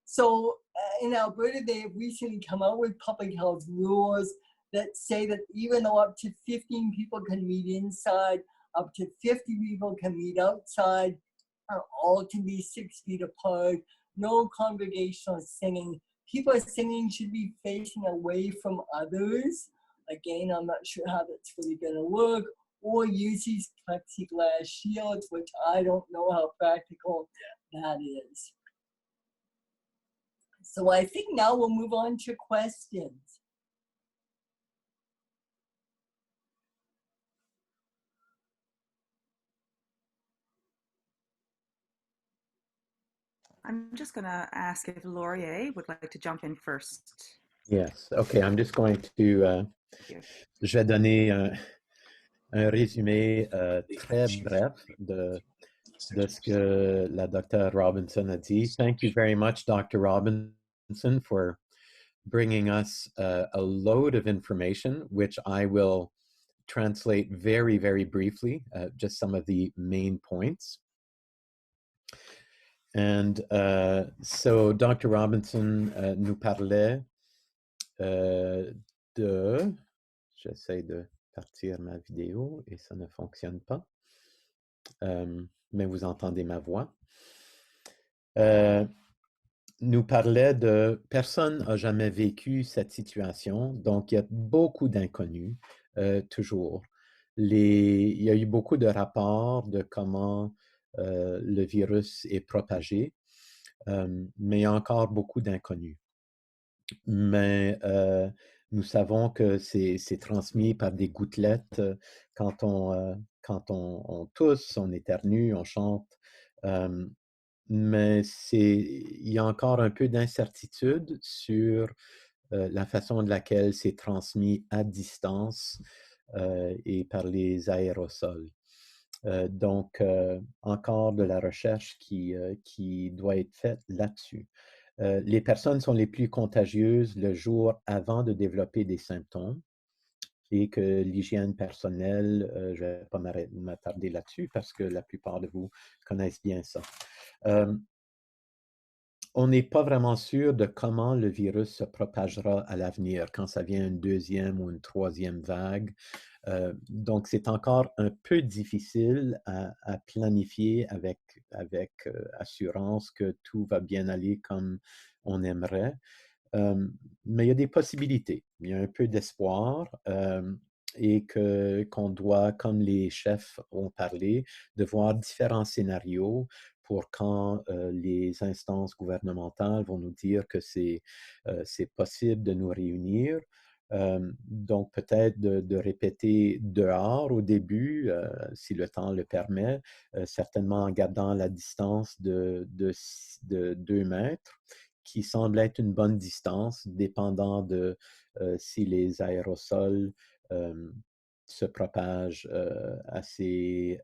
So in Alberta, they have recently come out with public health rules that say that even though up to 15 people can meet inside, up to 50 people can meet outside, all can be 6 feet apart, no congregational singing. People singing should be facing away from others. Again, I'm not sure how that's really going to work. or use these plexiglass shields, which I don't know how practical that is. So I think now we'll move on to questions. I'm just going to ask if Laurier would like to jump in first. Yes, okay, I'm just going to, je vais donner un résumé très bref de ce que la Dr. Robinson a dit. Thank you very much, Dr. Robinson, for bringing us a load of information, which I will translate very, very briefly, just some of the main points. And so Dr. Robinson nous parlait de... J'essaie de partir ma vidéo et ça ne fonctionne pas. Mais vous entendez ma voix. Nous parlait de personne n'a jamais vécu cette situation, donc il y a beaucoup d'inconnus, toujours. Il y a eu beaucoup de rapports de comment le virus est propagé, mais il y a encore beaucoup d'inconnus. Mais nous savons que c'est transmis par des gouttelettes quand on tousse, on éternue, on chante. Mais il y a encore un peu d'incertitude sur la façon de laquelle c'est transmis à distance et par les aérosols. Donc, encore de la recherche qui doit être faite là-dessus. Les personnes sont les plus contagieuses le jour avant de développer des symptômes et que l'hygiène personnelle, je ne vais pas m'attarder là-dessus parce que la plupart de vous connaissent bien ça. On n'est pas vraiment sûr de comment le virus se propagera à l'avenir, quand ça vient une deuxième ou une troisième vague. Donc, c'est encore un peu difficile à planifier avec assurance que tout va bien aller comme on aimerait. Mais il y a des possibilités. Il y a un peu d'espoir et qu'on doit, comme les chefs ont parlé, de voir différents scénarios pour quand les instances gouvernementales vont nous dire que c'est possible de nous réunir. Donc, peut-être de répéter dehors au début, si le temps le permet, certainement en gardant la distance de 2 mètres, qui semble être une bonne distance, dépendant de si les aérosols se propagent assez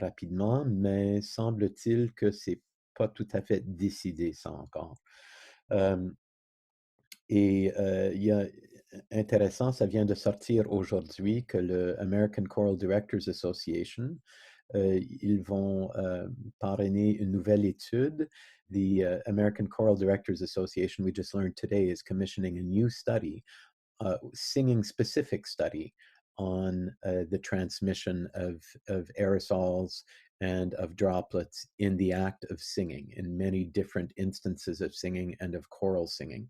rapidement, mais semble-t-il que ce n'est pas tout à fait décidé, ça encore. Et il y a intéressant, ça vient de sortir aujourd'hui que le American Choral Directors Association, ils vont parrainer une nouvelle étude. The American Choral Directors Association, we just learned today, is commissioning a new study, singing-specific study on the transmission of aerosols and of droplets in the act of singing, in many different instances of singing and of choral singing.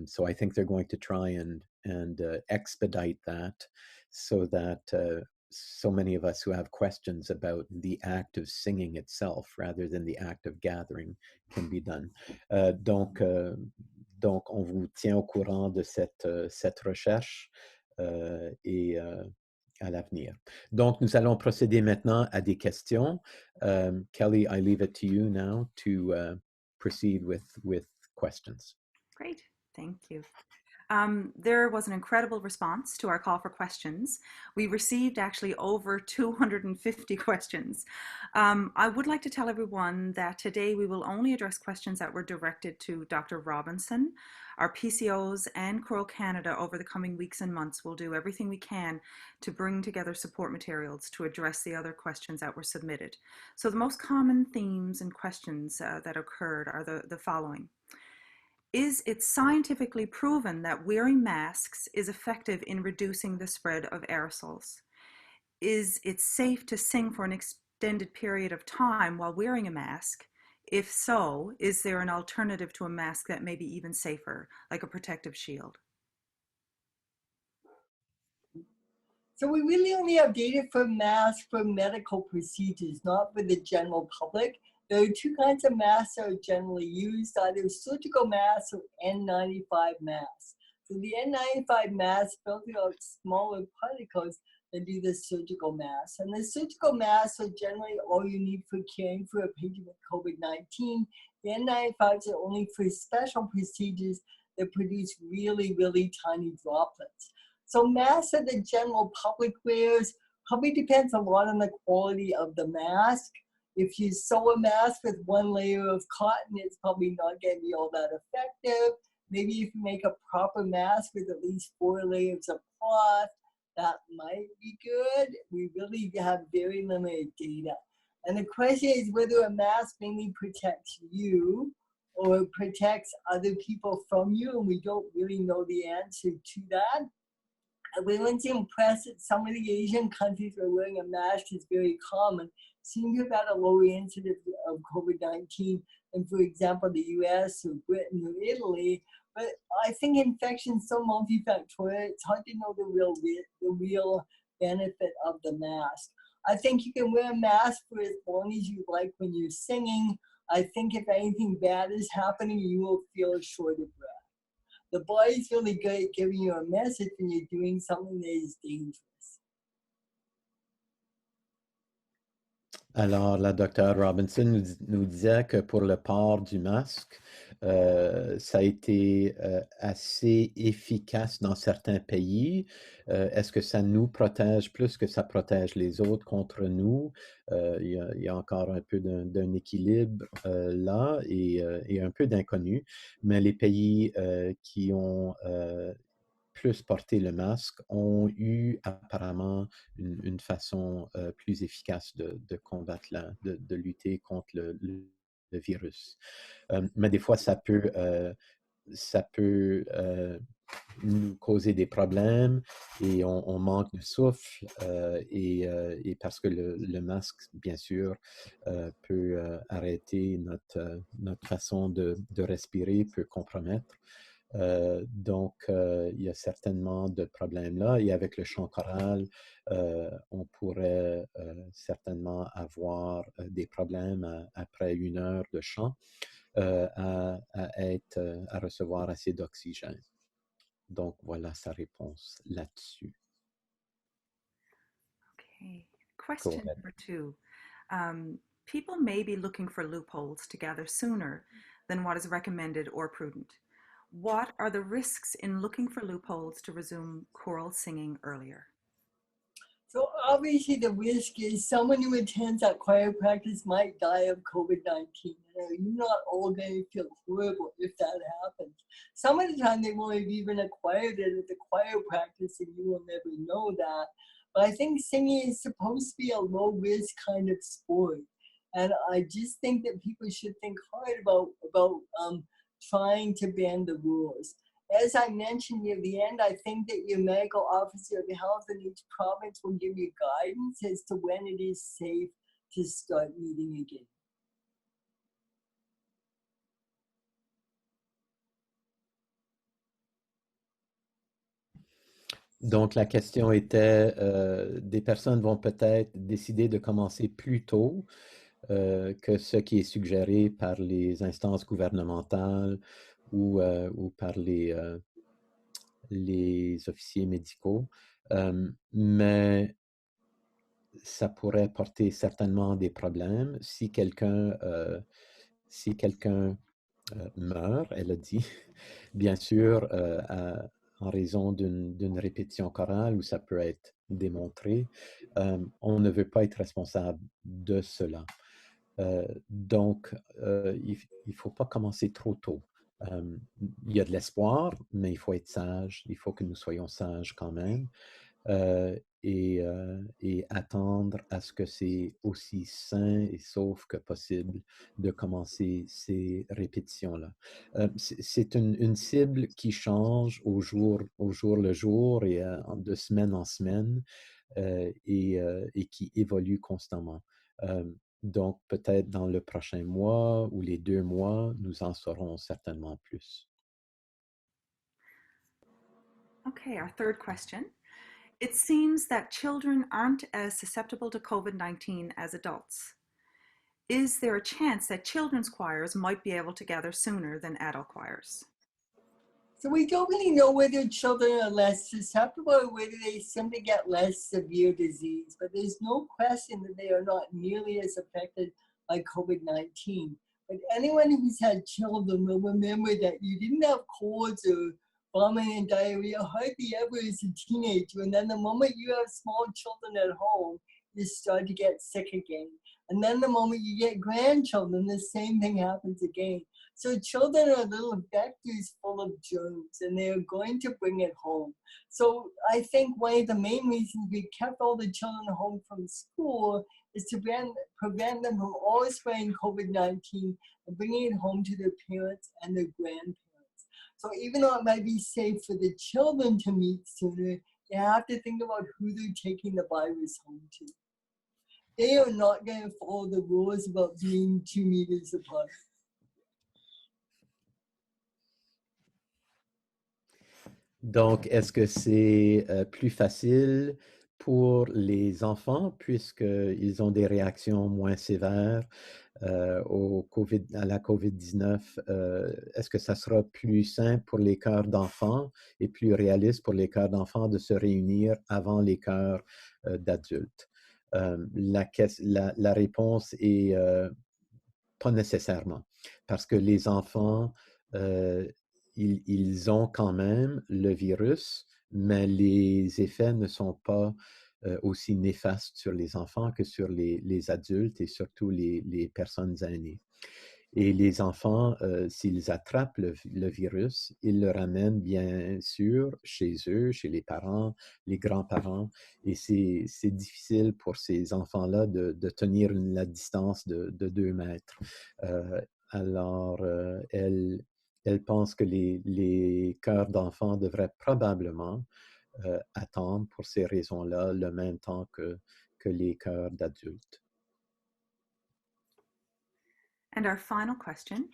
So I think they're going to try and expedite that so that so many of us who have questions about the act of singing itself rather than the act of gathering can be done. Donc, on vous tient au courant de cette recherche et à l'avenir. Donc, nous allons procéder maintenant à des questions. Kellie, I leave it to you now to proceed with questions. Great, thank you. There was an incredible response to our call for questions. We received actually over 250 questions. I would like to tell everyone that today we will only address questions that were directed to Dr. Robinson. Our PCOs and Choral Canada over the coming weeks and months will do everything we can to bring together support materials to address the other questions that were submitted. So the most common themes and questions that occurred are the following. Is it scientifically proven that wearing masks is effective in reducing the spread of aerosols? Is it safe to sing for an extended period of time while wearing a mask? If so, is there an alternative to a mask that may be even safer, like a protective shield? So we really only have data for masks for medical procedures, not for the general public. There are two kinds of masks that are generally used, either surgical masks or N95 masks. So the N95 masks filter out smaller particles than do the surgical masks. And the surgical masks are generally all you need for caring for a patient with COVID-19. The N95s are only for special procedures that produce really, really tiny droplets. So masks that the general public wears probably depends a lot on the quality of the mask. If you sew a mask with one layer of cotton, it's probably not going to be all that effective. Maybe if you make a proper mask with at least 4 layers of cloth, that might be good. We really have very limited data. And the question is whether a mask mainly protects you or protects other people from you, and we don't really know the answer to that. We weren't impressed that some of the Asian countries where wearing a mask is very common seem to have had a lower incidence of COVID-19 than, for example, the US or Britain or Italy. But I think infection is so multifactorial, it's hard to know the real benefit of the mask. I think you can wear a mask for as long as you like when you're singing. I think if anything bad is happening, you will feel short of breath. The body's really good at giving you a message when you're doing something that is dangerous. Alors, la docteure Robinson nous disait que pour le port du masque, ça a été assez efficace dans certains pays. Est-ce que ça nous protège plus que ça protège les autres contre nous? Il y a encore un peu d'un équilibre là et un peu d'inconnu. Mais les pays qui ont plus porté le masque ont eu apparemment une façon plus efficace de combattre, de lutter contre le virus. Mais des fois, ça peut nous causer des problèmes et on manque de souffle et parce que le masque, bien sûr, peut arrêter notre façon de respirer, peut compromettre. Donc, il y a certainement de problèmes là. Et avec le chant choral, on pourrait certainement avoir des problèmes après 1 heure de chant à recevoir assez d'oxygène. Donc, voilà sa réponse là-dessus. Okay, question number 2. People may be looking for loopholes to gather sooner than what is recommended or prudent. What are the risks in looking for loopholes to resume choral singing earlier? So obviously the risk is someone who attends that choir practice might die of COVID-19. You're not all going to feel horrible if that happens. Some of the time they won't have even acquired it at the choir practice and you will never know that. But I think singing is supposed to be a low risk kind of sport. And I just think that people should think hard about trying to bend the rules. As I mentioned near the end, I think that your medical officer of health in each province will give you guidance as to when it is safe to start meeting again. Donc, la question était, des personnes vont peut-être décider de commencer plus tôt que ce qui est suggéré par les instances gouvernementales ou par les officiers médicaux, mais ça pourrait porter certainement des problèmes si quelqu'un meurt, elle a dit, bien sûr, en raison d'une répétition chorale où ça peut être démontré, on ne veut pas être responsable de cela. Donc, il ne faut pas commencer trop tôt. Il y a de l'espoir, mais il faut être sage. Il faut que nous soyons sages quand même et attendre à ce que c'est aussi sain et sauf que possible de commencer ces répétitions-là. C'est une cible qui change au jour le jour et de semaine en semaine et qui évolue constamment. Donc, peut-être dans le prochain mois ou les 2 mois, nous en saurons certainement plus. Okay, our third question. It seems that children aren't as susceptible to COVID-19 as adults. Is there a chance that children's choirs might be able to gather sooner than adult choirs? So we don't really know whether children are less susceptible or whether they simply get less severe disease, but there's no question that they are not nearly as affected by COVID-19. But anyone who's had children will remember that you didn't have colds or vomiting and diarrhea hardly ever as a teenager. And then the moment you have small children at home, you start to get sick again. And then the moment you get grandchildren, the same thing happens again. So children are little vectors full of germs, and they're going to bring it home. So I think one of the main reasons we kept all the children home from school is to prevent them from always spreading COVID-19 and bringing it home to their parents and their grandparents. So even though it might be safe for the children to meet sooner, you have to think about who they're taking the virus home to. They are not going to follow the rules about being 2 meters apart. Donc, est-ce que c'est plus facile pour les enfants puisqu'ils ont des réactions moins sévères à la COVID-19? Est-ce que ça sera plus simple pour les chœurs d'enfants et plus réaliste pour les chœurs d'enfants de se réunir avant les chœurs d'adultes? La réponse est pas nécessairement, parce que les enfants, ils ont quand même le virus, mais les effets ne sont pas aussi néfastes sur les enfants que sur les adultes et surtout les personnes aînées. Et les enfants, s'ils attrapent le virus, ils le ramènent bien sûr chez eux, chez les parents, les grands-parents. Et c'est difficile pour ces enfants-là de tenir la distance de 2 mètres. Alors, elle pense que les chœurs d'enfants devraient probablement attendre pour ces raisons-là le même temps que les chœurs d'adultes. And our final question.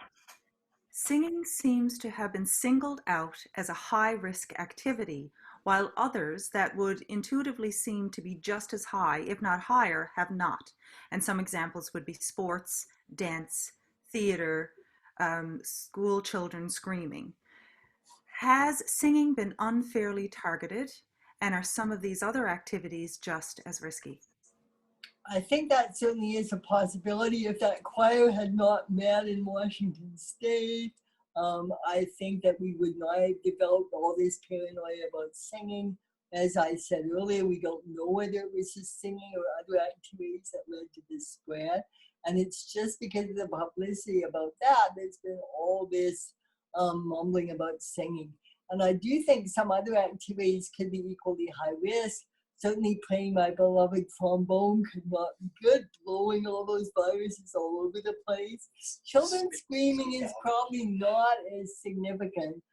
Singing seems to have been singled out as a high-risk activity, while others that would intuitively seem to be just as high, if not higher, have not. And some examples would be sports, dance, theater, school children screaming. Has singing been unfairly targeted, and are some of these other activities just as risky? I think that certainly is a possibility. If that choir had not met in Washington State, I think that we would not have developed all this paranoia about singing. As I said earlier, we don't know whether it was just singing or other activities that led to this spread. And it's just because of the publicity about that, there's been all this mumbling about singing. And I do think some other activities could be equally high risk. Certainly playing my beloved trombone could not be good, blowing all those viruses all over the place. Children screaming is probably not as significant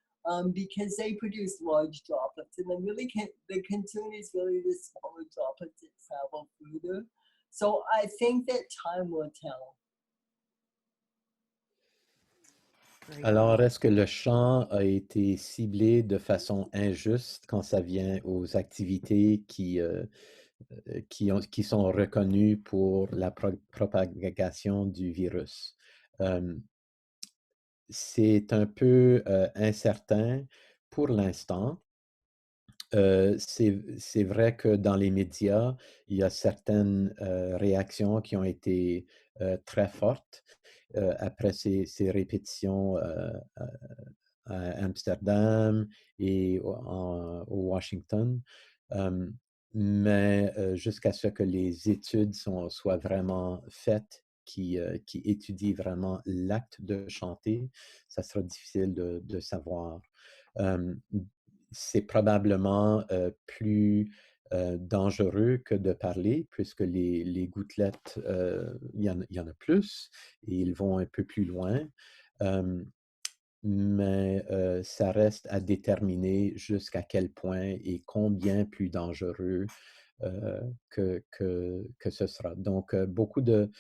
because they produce large droplets. And the concern is really the smaller droplets that travel further. So I think that time will tell. Alors, est-ce que le chant a été ciblé de façon injuste quand ça vient aux activités qui sont reconnues pour la propagation du virus? C'est un peu incertain pour l'instant. C'est vrai que dans les médias, il y a certaines réactions qui ont été très fortes après ces répétitions à Amsterdam et au Washington. Mais jusqu'à ce que les études soient vraiment faites, qui étudient vraiment l'acte de chanter, ça sera difficile de savoir. C'est probablement plus dangereux que de parler, puisque les gouttelettes, il y en a plus et ils vont un peu plus loin. Mais ça reste à déterminer jusqu'à quel point et combien plus dangereux que ce sera. Donc, beaucoup de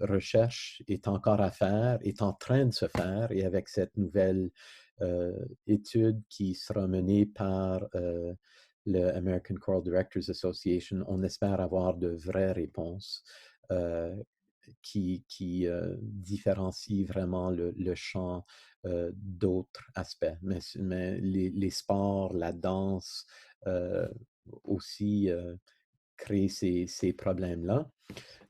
recherche est encore à faire, est en train de se faire, et avec cette nouvelle étude qui sera menée par le American Choral Directors Association, on espère avoir de vraies réponses qui différencient vraiment le chant d'autres aspects. Mais les sports, la danse aussi créent ces problèmes-là.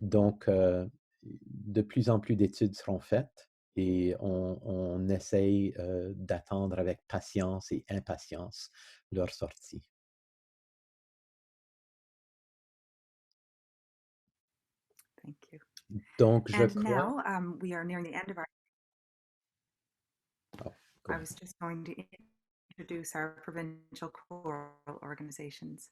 Donc, de plus en plus d'études seront faites et on essaye d'attendre avec patience et impatience leur sortie. Thank you. Donc, je And crois... now we are nearing the end of our... Oh, I was just going to introduce our provincial choral organizations.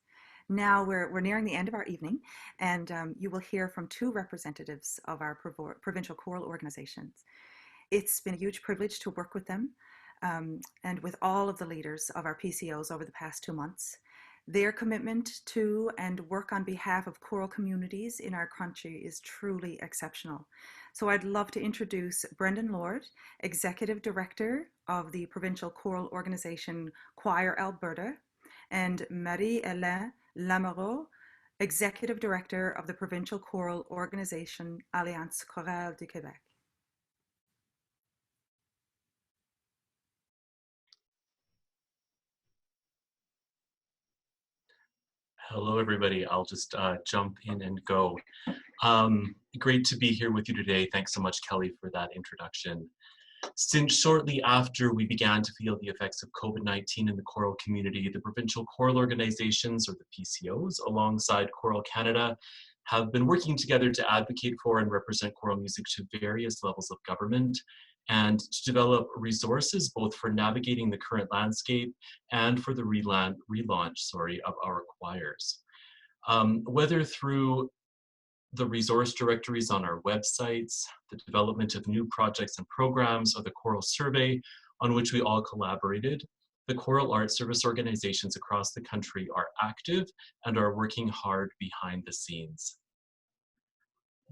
Now we're nearing the end of our evening, and you will hear from two representatives of our provincial choral organizations. It's been a huge privilege to work with them and with all of the leaders of our PCOs over the past 2 months. Their commitment to and work on behalf of choral communities in our country is truly exceptional. So I'd love to introduce Brendan Lord, Executive Director of the Provincial Choral Organization Choir Alberta, and Marie-Hélène Lamoureux, Executive Director of the Provincial Choral Organization Alliance Chorale du Québec. Hello, everybody. I'll just jump in and go. Great to be here with you today. Thanks so much, Kellie, for that introduction. Since shortly after we began to feel the effects of COVID-19 in the choral community, the provincial choral organizations, or the PCOs, alongside Choral Canada, have been working together to advocate for and represent choral music to various levels of government and to develop resources both for navigating the current landscape and for the relaunch of our choirs. Whether through the resource directories on our websites, the development of new projects and programs, or the choral survey on which we all collaborated, the choral arts service organizations across the country are active and are working hard behind the scenes.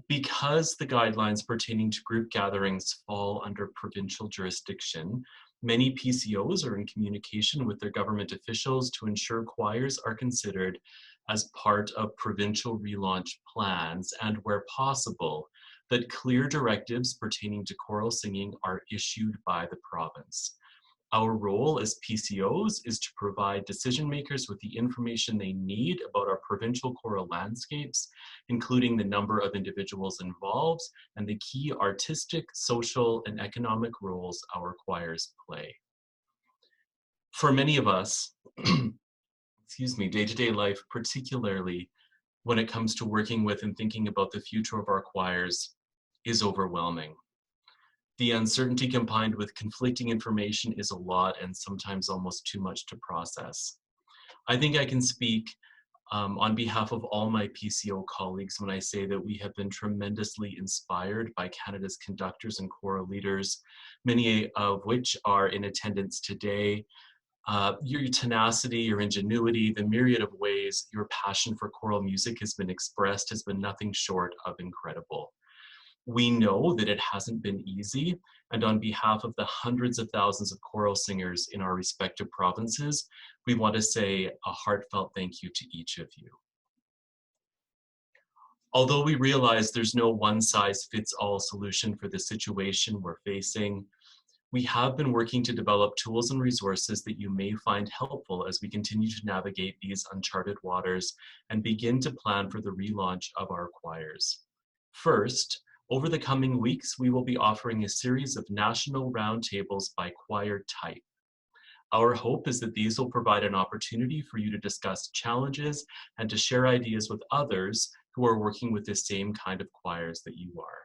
Because the guidelines pertaining to group gatherings fall under provincial jurisdiction, many PCOs are in communication with their government officials to ensure choirs are considered as part of provincial relaunch plans and, where possible, that clear directives pertaining to choral singing are issued by the province. Our role as PCOs is to provide decision makers with the information they need about our provincial choral landscapes, including the number of individuals involved and the key artistic, social, and economic roles our choirs play. For many of us, day-to-day life, particularly when it comes to working with and thinking about the future of our choirs, is overwhelming. The uncertainty combined with conflicting information is a lot and sometimes almost too much to process. I think I can speak on behalf of all my PCO colleagues when I say that we have been tremendously inspired by Canada's conductors and choral leaders, many of which are in attendance today. Your tenacity, your ingenuity, the myriad of ways your passion for choral music has been expressed has been nothing short of incredible. We know that it hasn't been easy, and on behalf of the hundreds of thousands of choral singers in our respective provinces, we want to say a heartfelt thank you to each of you. Although we realize there's no one-size-fits-all solution for the situation we're facing, we have been working to develop tools and resources that you may find helpful as we continue to navigate these uncharted waters and begin to plan for the relaunch of our choirs. First, over the coming weeks, we will be offering a series of national roundtables by choir type. Our hope is that these will provide an opportunity for you to discuss challenges and to share ideas with others who are working with the same kind of choirs that you are.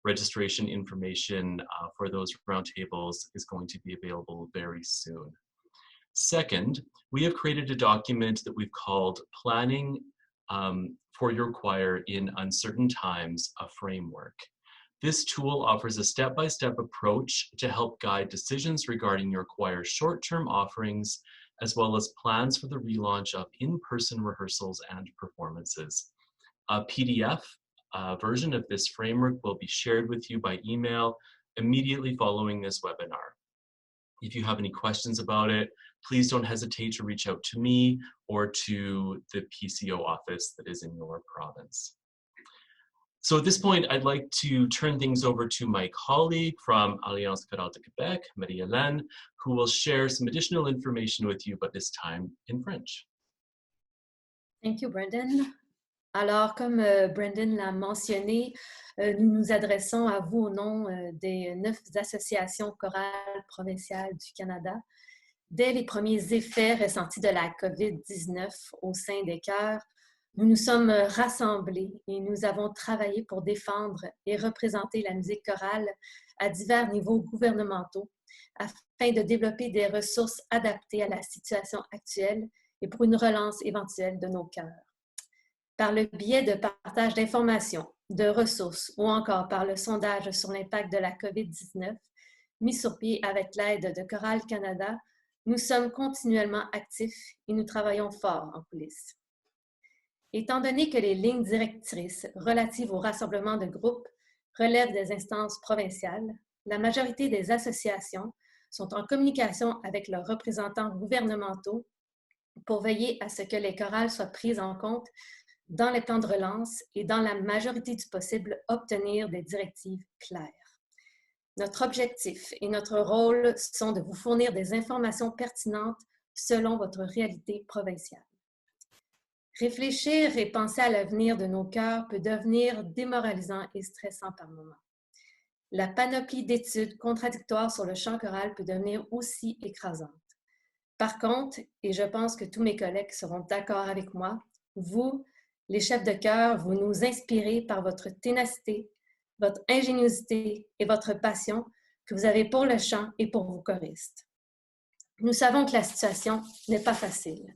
Registration information for those roundtables is going to be available very soon. Second, we have created a document that we've called Planning for Your Choir in Uncertain Times, a Framework. This tool offers a step-by-step approach to help guide decisions regarding your choir's short-term offerings, as well as plans for the relaunch of in-person rehearsals and performances. A PDF version of this framework will be shared with you by email immediately following this webinar. If you have any questions about it, please don't hesitate to reach out to me or to the PCO office that is in your province. So at this point, I'd like to turn things over to my colleague from Alliance Chorale de Québec, Marie-Hélène, who will share some additional information with you, but this time in French. Thank you, Brendan. Alors, comme Brendan l'a mentionné, nous nous adressons à vous au nom des 9 associations chorales provinciales du Canada. Dès les premiers effets ressentis de la COVID-19 au sein des chœurs, nous nous sommes rassemblés et nous avons travaillé pour défendre et représenter la musique chorale à divers niveaux gouvernementaux afin de développer des ressources adaptées à la situation actuelle et pour une relance éventuelle de nos chœurs. Par le biais de partage d'informations, de ressources ou encore par le sondage sur l'impact de la COVID-19 mis sur pied avec l'aide de Choral Canada, nous sommes continuellement actifs et nous travaillons fort en coulisses. Étant donné que les lignes directrices relatives au rassemblement de groupes relèvent des instances provinciales, la majorité des associations sont en communication avec leurs représentants gouvernementaux pour veiller à ce que les chorales soient prises en compte dans les plans de relance et dans la majorité du possible obtenir des directives claires. Notre objectif et notre rôle sont de vous fournir des informations pertinentes selon votre réalité provinciale. Réfléchir et penser à l'avenir de nos chœurs peut devenir démoralisant et stressant par moments. La panoplie d'études contradictoires sur le chant choral peut devenir aussi écrasante. Par contre, et je pense que tous mes collègues seront d'accord avec moi, vous, les chefs de chœur, vous nous inspirez par votre ténacité, votre ingéniosité et votre passion que vous avez pour le chant et pour vos choristes. Nous savons que la situation n'est pas facile.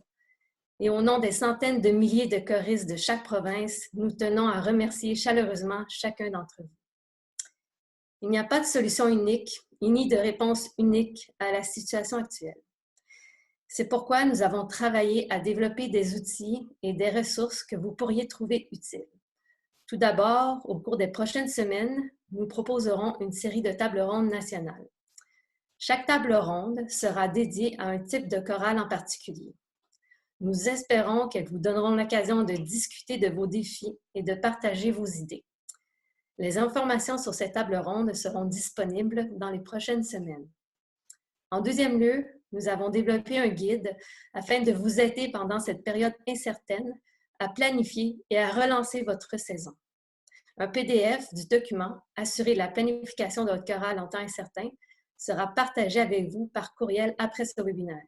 Et au nom des centaines de milliers de choristes de chaque province, nous tenons à remercier chaleureusement chacun d'entre vous. Il n'y a pas de solution unique, ni de réponse unique à la situation actuelle. C'est pourquoi nous avons travaillé à développer des outils et des ressources que vous pourriez trouver utiles. Tout d'abord, au cours des prochaines semaines, nous proposerons une série de tables rondes nationales. Chaque table ronde sera dédiée à un type de chorale en particulier. Nous espérons qu'elles vous donneront l'occasion de discuter de vos défis et de partager vos idées. Les informations sur ces tables rondes seront disponibles dans les prochaines semaines. En deuxième lieu, nous avons développé un guide afin de vous aider pendant cette période incertaine à planifier et à relancer votre saison. Un PDF du document « Assurer la planification de votre chorale en temps incertain » sera partagé avec vous par courriel après ce webinaire.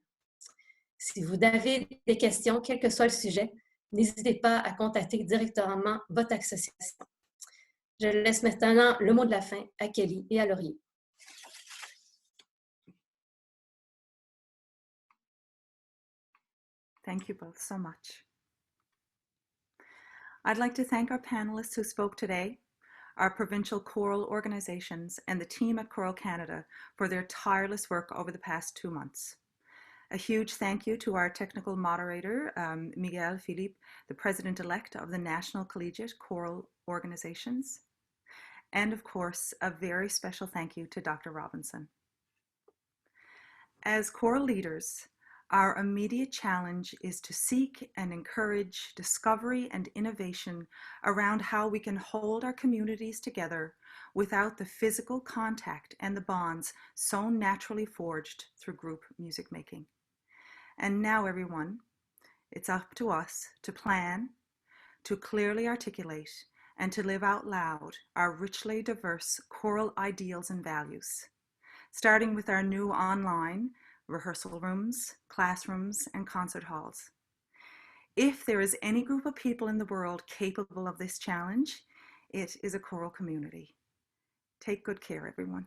Si vous avez des questions, quel que soit le sujet, n'hésitez pas à contacter directement votre association. Je laisse maintenant le mot de la fin à Kellie et à Laurier. Thank you both so much. I'd like to thank our panelists who spoke today, our provincial choral organizations, and the team at Choral Canada for their tireless work over the past 2 months. A huge thank you to our technical moderator, Miguel Philippe, the President-Elect of the National Collegiate Choral Organizations. And of course, a very special thank you to Dr. Robinson. As choral leaders, our immediate challenge is to seek and encourage discovery and innovation around how we can hold our communities together without the physical contact and the bonds so naturally forged through group music making. And now, everyone, it's up to us to plan, to clearly articulate, and to live out loud our richly diverse choral ideals and values, starting with our new online rehearsal rooms, classrooms, and concert halls. If there is any group of people in the world capable of this challenge, it is a choral community. Take good care, everyone.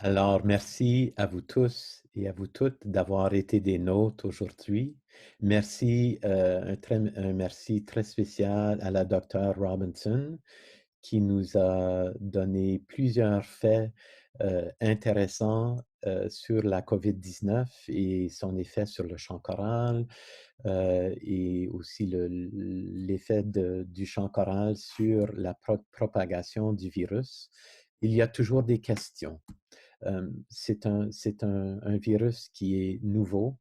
Alors, merci à vous tous et à vous toutes d'avoir été des nôtres aujourd'hui. Merci, un merci très spécial à la Dr. Robinson qui nous a donné plusieurs faits intéressants sur la COVID-19 et son effet sur le chant choral et aussi l'effet du chant choral sur la propagation du virus. Il y a toujours des questions. C'est un virus qui est nouveau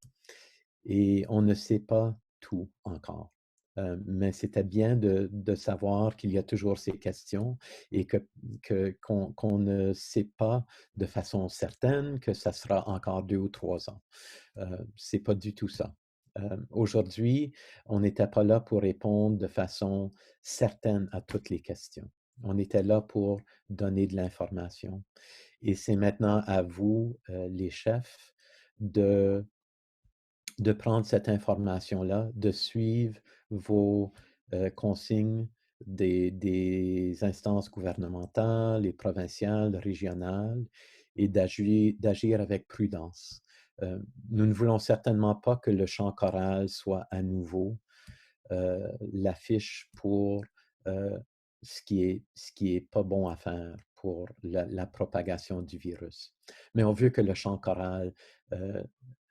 et on ne sait pas tout encore. Mais c'était bien de savoir qu'il y a toujours ces questions et qu'on ne sait pas de façon certaine que ça sera encore 2 ou 3 ans. C'est pas du tout ça. Aujourd'hui, on n'était pas là pour répondre de façon certaine à toutes les questions. On était là pour donner de l'information. Et c'est maintenant à vous, les chefs, de prendre cette information-là, de suivre vos consignes des instances gouvernementales, les provinciales, régionales, et d'agir avec prudence. Nous ne voulons certainement pas que le chant choral soit à nouveau l'affiche pour ce qui est pas bon à faire pour la propagation du virus. Mais on veut que le chant choral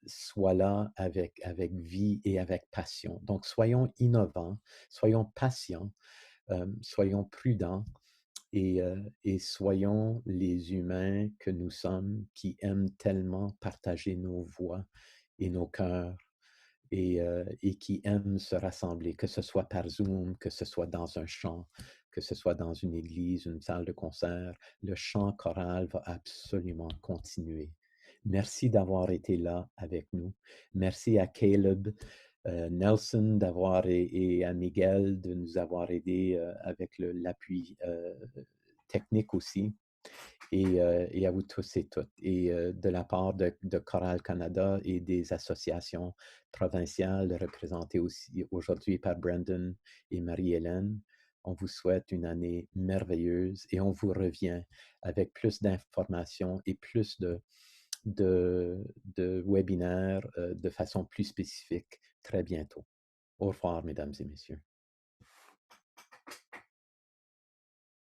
soit là avec vie et avec passion. Donc, soyons innovants, soyons patients, soyons prudents et soyons les humains que nous sommes qui aiment tellement partager nos voix et nos cœurs et qui aiment se rassembler, que ce soit par Zoom, que ce soit dans un chant, que ce soit dans une église, une salle de concert. Le chant choral va absolument continuer. Merci d'avoir été là avec nous. Merci à Caleb Nelson et à Miguel de nous avoir aidés avec l'appui technique aussi. Et à vous tous et toutes. Et de la part de Chorale Canada et des associations provinciales représentées aussi aujourd'hui par Brandon et Marie-Hélène, on vous souhaite une année merveilleuse et on vous revient avec plus d'informations et plus de webinaires de façon plus spécifique très bientôt. Au revoir, mesdames et messieurs.